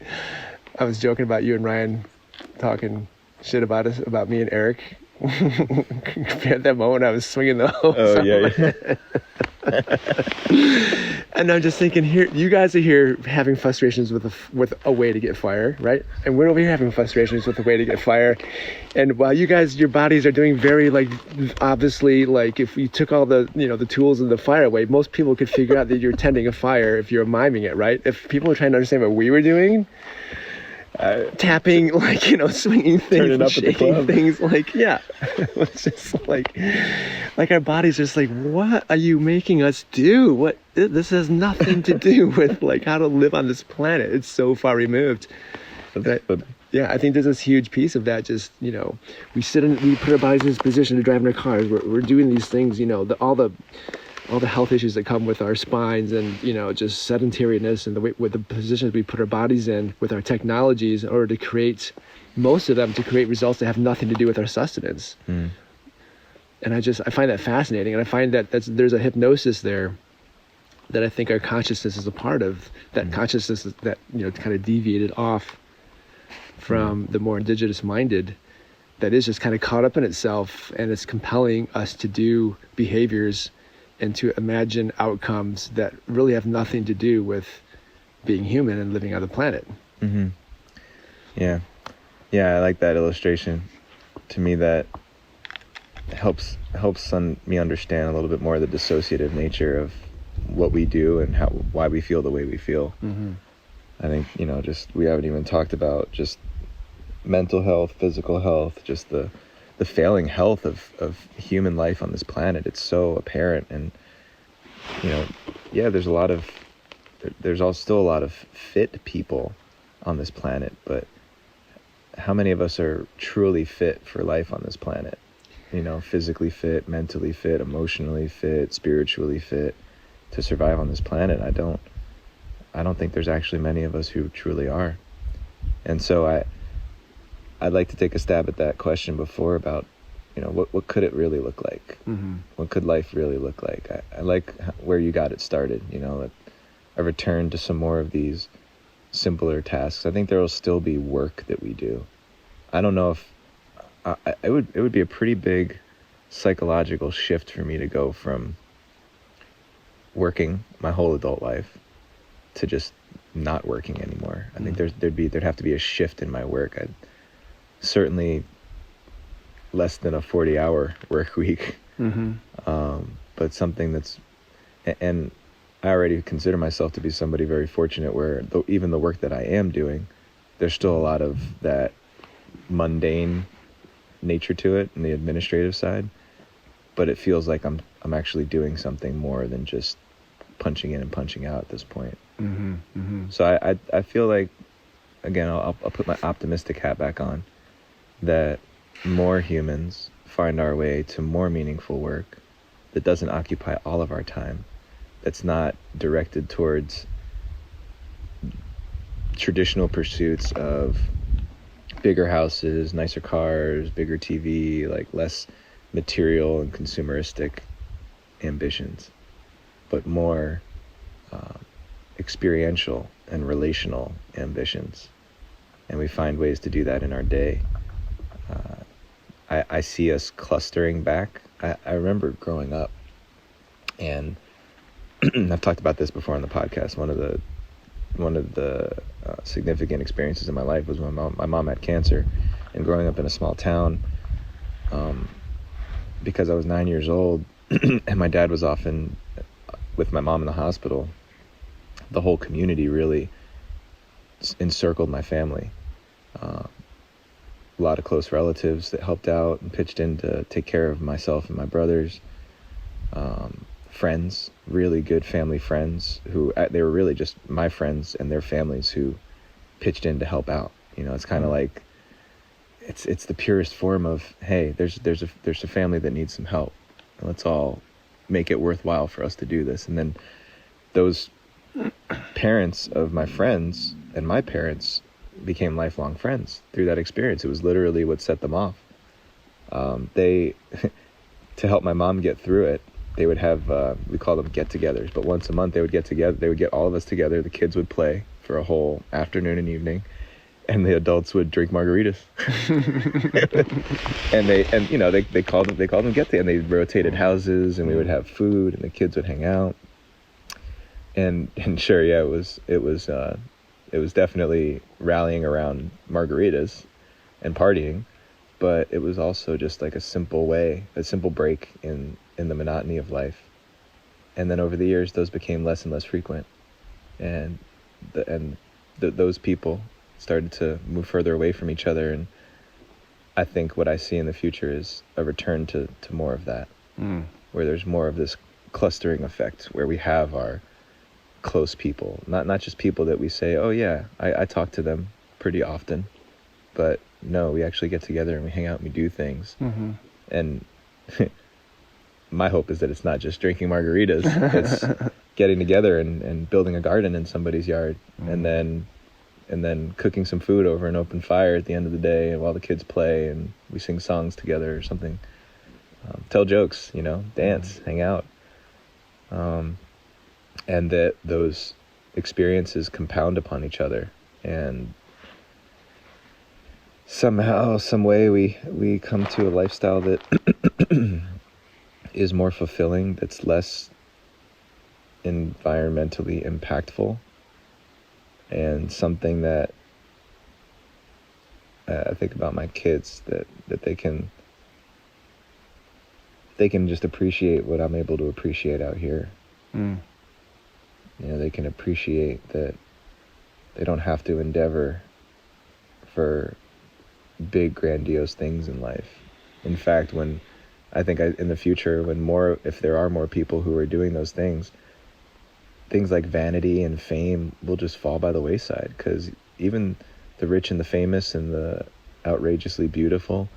Speaker 1: I was joking about you and Ryan talking shit about us, about me and Eric. At that moment, I was swinging the hose. Oh yeah. And I'm just thinking, here, you guys are here having frustrations with a way to get fire, right? And we're over here having frustrations with a way to get fire. And while you guys, your bodies are doing very, like, obviously, like, if you took all the, the tools of the fire away, most people could figure out that you're tending a fire if you're miming it, right? If people were trying to understand what we were doing, tapping, like, swinging things, up shaking things, like, yeah. It's just like our bodies just like, what are you making us do? What, this has nothing to do with like how to live on this planet. It's so far removed. Yeah, I think there's this huge piece of that. Just, we put our bodies in this position to drive in our cars. We're doing these things, all the health issues that come with our spines and, just sedentariness and the way, with the positions we put our bodies in with our technologies in order to create, most of them to create results that have nothing to do with our sustenance. And I find that fascinating. And I find that there's a hypnosis there that I think our consciousness is a part of, that consciousness that, kind of deviated off from the more indigenous minded, that is just kind of caught up in itself, and it's compelling us to do behaviors and to imagine outcomes that really have nothing to do with being human and living on the planet. Yeah, I like that illustration. To me, that helps me understand a little bit more the dissociative nature of what we do and why we feel the way we feel. I think, just, we haven't even talked about just mental health, physical health, just the failing health of human life on this planet. It's so apparent. And there's still a lot of fit people on this planet, but how many of us are truly fit for life on this planet? Physically fit, mentally fit, emotionally fit, spiritually fit to survive on this planet. I don't think there's actually many of us who truly are. And so
Speaker 2: I'd like to take a stab at that question before about, what could it really look like?
Speaker 1: Mm-hmm.
Speaker 2: What could life really look like? I like where you got it started, a return to some more of these simpler tasks. I think there will still be work that we do. I don't know if it would be a pretty big psychological shift for me to go from working my whole adult life to just not working anymore. I think there'd have to be a shift in my work. I'd certainly less than a 40-hour work week, but something that's, and I already consider myself to be somebody very fortunate where even the work that I am doing, there's still a lot of that mundane nature to it and the administrative side, but it feels like I'm actually doing something more than just punching in and punching out at this point. So I feel like, again, I'll put my optimistic hat back on, that more humans find our way to more meaningful work that doesn't occupy all of our time, that's not directed towards traditional pursuits of bigger houses, nicer cars, bigger TV, like less material and consumeristic ambitions, but more experiential and relational ambitions. And we find ways to do that in our day. I see us clustering back. I remember growing up, and I've talked about this before on the podcast. One of the significant experiences in my life was when my mom had cancer, and growing up in a small town, because I was 9 years old and my dad was often with my mom in the hospital, the whole community really encircled my family. A lot of close relatives that helped out and pitched in to take care of myself and my brothers. Friends, really good family friends who, they were really just my friends and their families who pitched in to help out. It's kind of like, it's the purest form of, hey, there's a family that needs some help. Let's all make it worthwhile for us to do this. And then those parents of my friends and my parents became lifelong friends through that experience. It was literally what set them off. They, to help my mom get through it, they would have, we call them get-togethers, but once a month they would get together. They would get all of us together. The kids would play for a whole afternoon and evening, and the adults would drink margaritas. and they called them get-together, and they rotated houses, and we would have food, and the kids would hang out. And sure, yeah, it was definitely rallying around margaritas and partying, but it was also just like a simple break in the monotony of life. And then over the years, those became less and less frequent, and those people started to move further away from each other. And I think what I see in the future is a return to more of that, where there's more of this clustering effect, where we have our close people, not just people that we say, oh yeah, I talk to them pretty often, but no, we actually get together and we hang out and we do things. And my hope is that it's not just drinking margaritas, it's getting together and building a garden in somebody's yard, and then cooking some food over an open fire at the end of the day, and while the kids play and we sing songs together or something, tell jokes, dance, hang out. And that those experiences compound upon each other, and somehow, some way, we come to a lifestyle that is more fulfilling, that's less environmentally impactful, and something that I think about my kids, that they can just appreciate what I'm able to appreciate out here. They can appreciate that they don't have to endeavor for big, grandiose things in life. In fact, in the future, if there are more people who are doing those things like vanity and fame will just fall by the wayside, because even the rich and the famous and the outrageously beautiful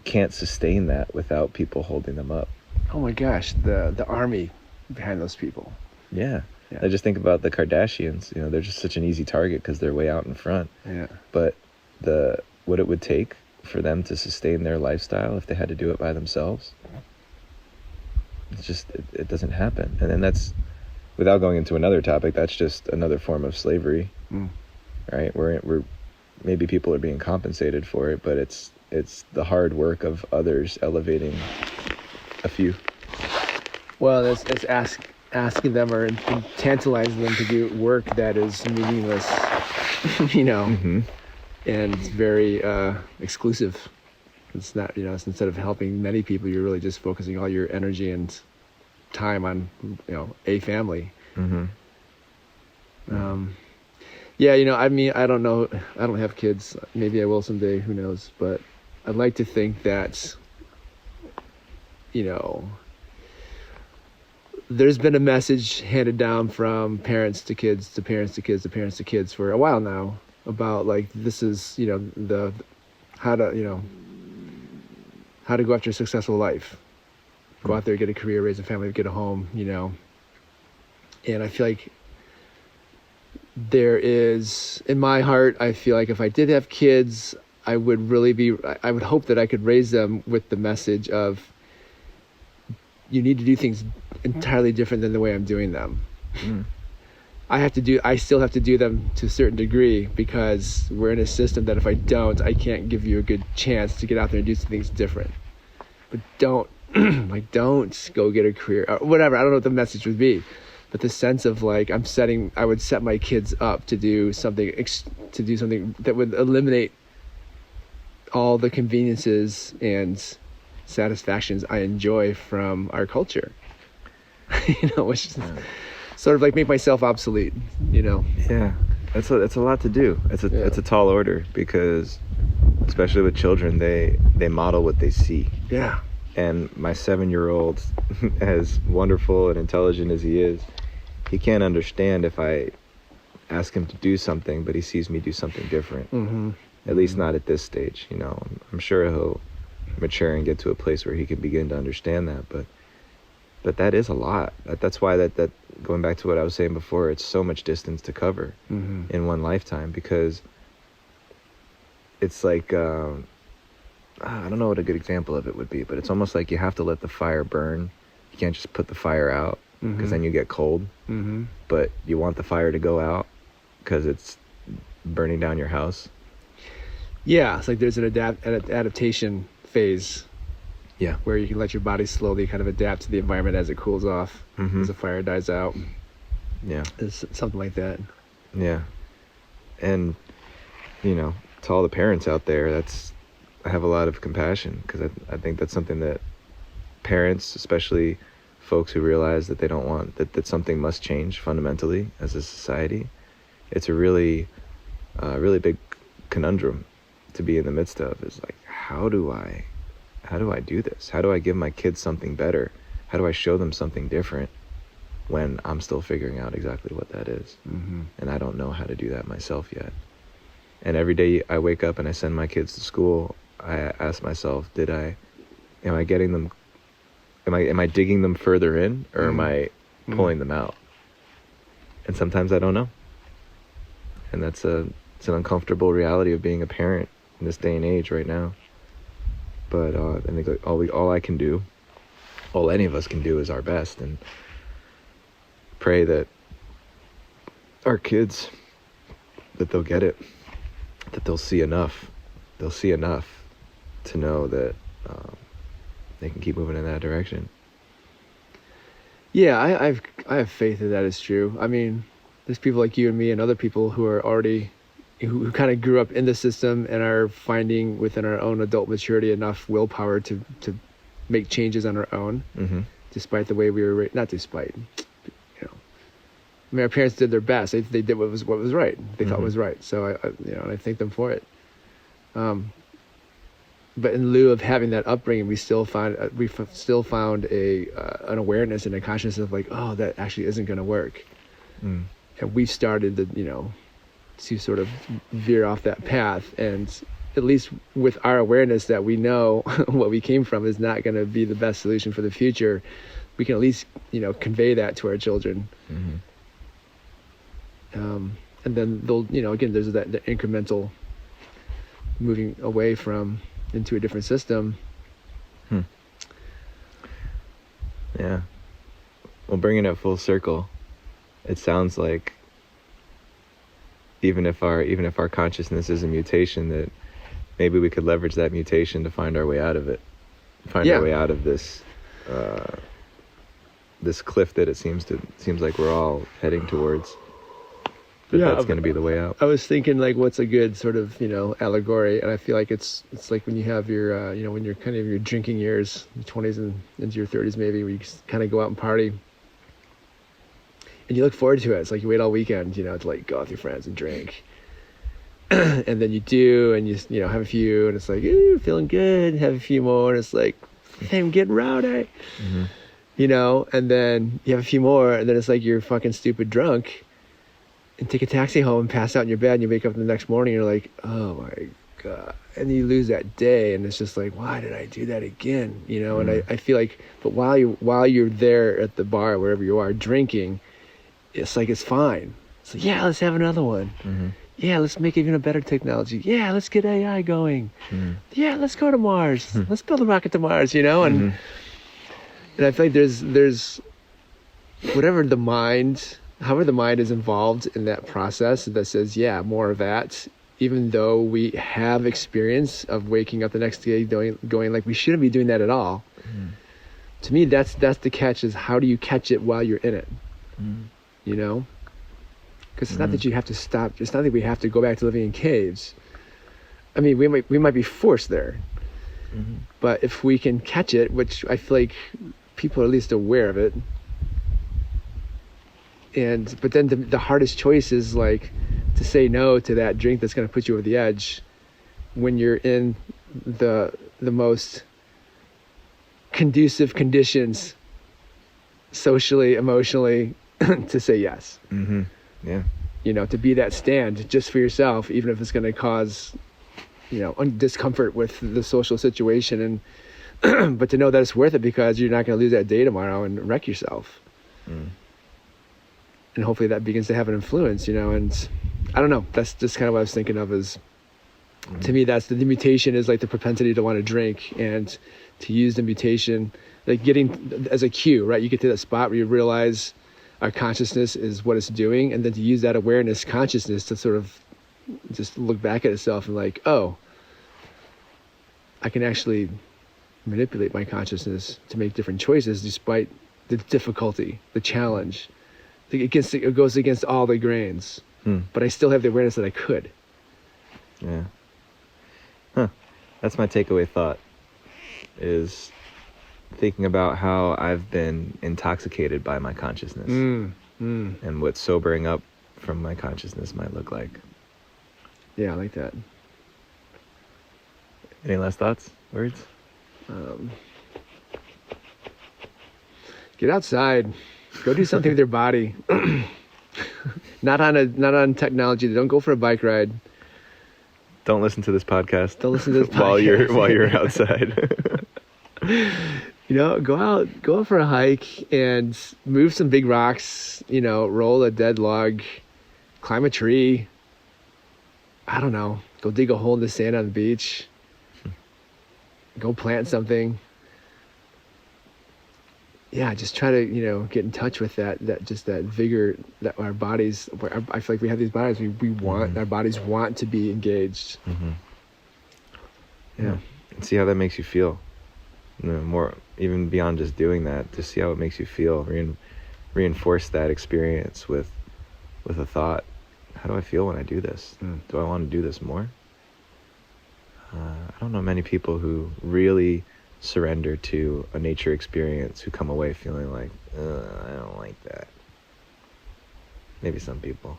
Speaker 2: can't sustain that without people holding them up.
Speaker 1: Oh my gosh, the army behind those people.
Speaker 2: Yeah. I just think about the Kardashians. They're just such an easy target because they're way out in front.
Speaker 1: Yeah.
Speaker 2: But the what it would take for them to sustain their lifestyle if they had to do it by themselves. It's just, it doesn't happen. And then that's, without going into another topic, that's just another form of slavery, right? We're maybe people are being compensated for it, but it's the hard work of others elevating a few.
Speaker 1: Well, it's asking them or tantalizing them to do work that is meaningless, and very exclusive. It's not, it's instead of helping many people, you're really just focusing all your energy and time on, a family. I mean, I don't know. I don't have kids. Maybe I will someday. Who knows? But I'd like to think that, there's been a message handed down from parents to kids to parents to kids to parents to kids for a while now about like, this is, the how to go after a successful life, go out there, get a career, raise a family, get a home, and I feel like there is, in my heart, I feel like if I did have kids, I would hope that I could raise them with the message of, you need to do things entirely different than the way I'm doing them. I still have to do them to a certain degree, because we're in a system that if I don't, I can't give you a good chance to get out there and do some things different. But don't go get a career or whatever. I don't know what the message would be, but the sense of like, I would set my kids up to do something that would eliminate all the conveniences and satisfactions I enjoy from our culture, which is sort of like make myself obsolete,
Speaker 2: Yeah, that's a lot to do. It's a tall order, because especially with children, they model what they see.
Speaker 1: Yeah.
Speaker 2: And my 7-year-old, as wonderful and intelligent as he is, he can't understand if I ask him to do something, but he sees me do something different. At least not at this stage. I'm sure he'll mature and get to a place where he can begin to understand that, but that is a lot. That's why that going back to what I was saying before, it's so much distance to cover in one lifetime, because it's like I don't know what a good example of it would be, but it's almost like you have to let the fire burn. You can't just put the fire out, because then you get cold. But you want the fire to go out because it's burning down your house.
Speaker 1: Yeah, it's like there's an adaptation phase.
Speaker 2: Yeah,
Speaker 1: where you can let your body slowly kind of adapt to the environment as it cools off, as the fire dies out.
Speaker 2: Yeah,
Speaker 1: it's something like that.
Speaker 2: Yeah, and to all the parents out there, I have a lot of compassion, because I think that's something that parents, especially folks who realize that they don't want that something must change fundamentally as a society. It's a really big conundrum to be in the midst of. Is like, how do I do this? How do I give my kids something better? How do I show them something different when I'm still figuring out exactly what that is? And I don't know how to do that myself yet. And every day I wake up and I send my kids to school, I ask myself, am I getting them, am I digging them further in, or am I pulling them out? And sometimes I don't know. And it's an uncomfortable reality of being a parent in this day and age right now. But I think all I can do, all any of us can do, is our best, and pray that our kids, that they'll get it, that they'll see enough to know that they can keep moving in that direction.
Speaker 1: Yeah, I have faith that is true. I mean, there's people like you and me and other people who are already, who kind of grew up in the system and are finding within our own adult maturity enough willpower to make changes on our own, despite the way we were raised. Not despite, I mean, our parents did their best. They did what was right. They thought was right. So I thank them for it. But in lieu of having that upbringing, we still found an awareness and a consciousness of like, oh, that actually isn't going to work. And we've started to sort of veer off that path, and at least with our awareness that we know what we came from is not going to be the best solution for the future, we can at least convey that to our children. And then they'll again, there's the incremental moving away from into a different system.
Speaker 2: Yeah. Well, bringing it full circle, it sounds like even if our consciousness is a mutation, that maybe we could leverage that mutation to find our way out of it, our way out of this this cliff that it seems like we're all heading towards. But that's going to be the way out.
Speaker 1: I was thinking, like, what's a good sort of, allegory, and I feel like it's like when you have your, when you're kind of your drinking years, your 20s and into your 30s maybe, where you kind of go out and party, and you look forward to it. It's like you wait all weekend, to like go out with your friends and drink, and then you do, and you have a few, and it's like, ooh, feeling good, have a few more, and it's like, hey, I'm getting rowdy, and then you have a few more, and then it's like you're fucking stupid drunk, and take a taxi home and pass out in your bed, and you wake up the next morning and you're like, oh my God. And you lose that day, and it's just like, why did I do that again? And I feel like, but while you're there at the bar, wherever you are, drinking, it's like, it's fine. It's like, yeah, let's have another one. Yeah, let's make even a better technology. Yeah, let's get AI going. Yeah, let's go to Mars. Let's build a rocket to Mars, and I feel like there's whatever the mind, however the mind is involved in that process that says, yeah, more of that, even though we have experience of waking up the next day going like, we shouldn't be doing that at all. To me, that's the catch, is how do you catch it while you're in it? Because it's not that you have to stop. It's not that we have to go back to living in caves. I mean, we might be forced there. But if we can catch it, which I feel like people are at least aware of it, but then the hardest choice is like to say no to that drink that's going to put you over the edge when you're in the most conducive conditions, socially, emotionally, to say yes.
Speaker 2: Yeah.
Speaker 1: To be that stand just for yourself, even if it's going to cause, discomfort with the social situation, and but to know that it's worth it, because you're not going to lose that day tomorrow and wreck yourself. And hopefully that begins to have an influence, and I don't know, that's just kind of what I was thinking of, is to me, that's the mutation is like the propensity to want to drink, and to use the mutation, like getting as a cue, right? You get to that spot where you realize our consciousness is what it's doing, and then to use that awareness consciousness to sort of just look back at itself and like, oh, I can actually manipulate my consciousness to make different choices despite the difficulty, the challenge. It goes against all the grains, but I still have the awareness that I could.
Speaker 2: Yeah. That's my takeaway thought, is thinking about how I've been intoxicated by my consciousness and what sobering up from my consciousness might look like.
Speaker 1: Yeah, I like that.
Speaker 2: Any last thoughts, words?
Speaker 1: Get outside. Go do something with your body. Not on technology. Don't go for a bike ride.
Speaker 2: Don't listen to this podcast.
Speaker 1: Don't listen to this podcast
Speaker 2: while you're outside.
Speaker 1: Go out for a hike and move some big rocks. Roll a dead log, climb a tree. I don't know. Go dig a hole in the sand on the beach. Go plant something. Yeah, just try to, get in touch with that vigor that our bodies, I feel like we have these bodies, we want, our bodies want to be engaged. Yeah.
Speaker 2: And see how that makes you feel. More, even beyond just doing that, just see how it makes you feel. Reinforce that experience with a thought. How do I feel when I do this? Do I want to do this more? I don't know many people who really surrender to a nature experience who come away feeling like, I don't like that. Maybe some people.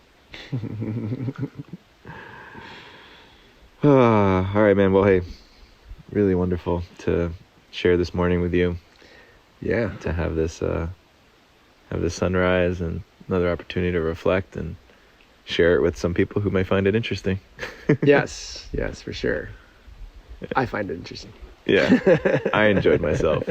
Speaker 2: All right, man. Well, hey, really wonderful to share this morning with you.
Speaker 1: Yeah.
Speaker 2: To have this sunrise and another opportunity to reflect and share it with some people who may find it interesting.
Speaker 1: Yes, for sure. I find it interesting.
Speaker 2: Yeah, I enjoyed myself.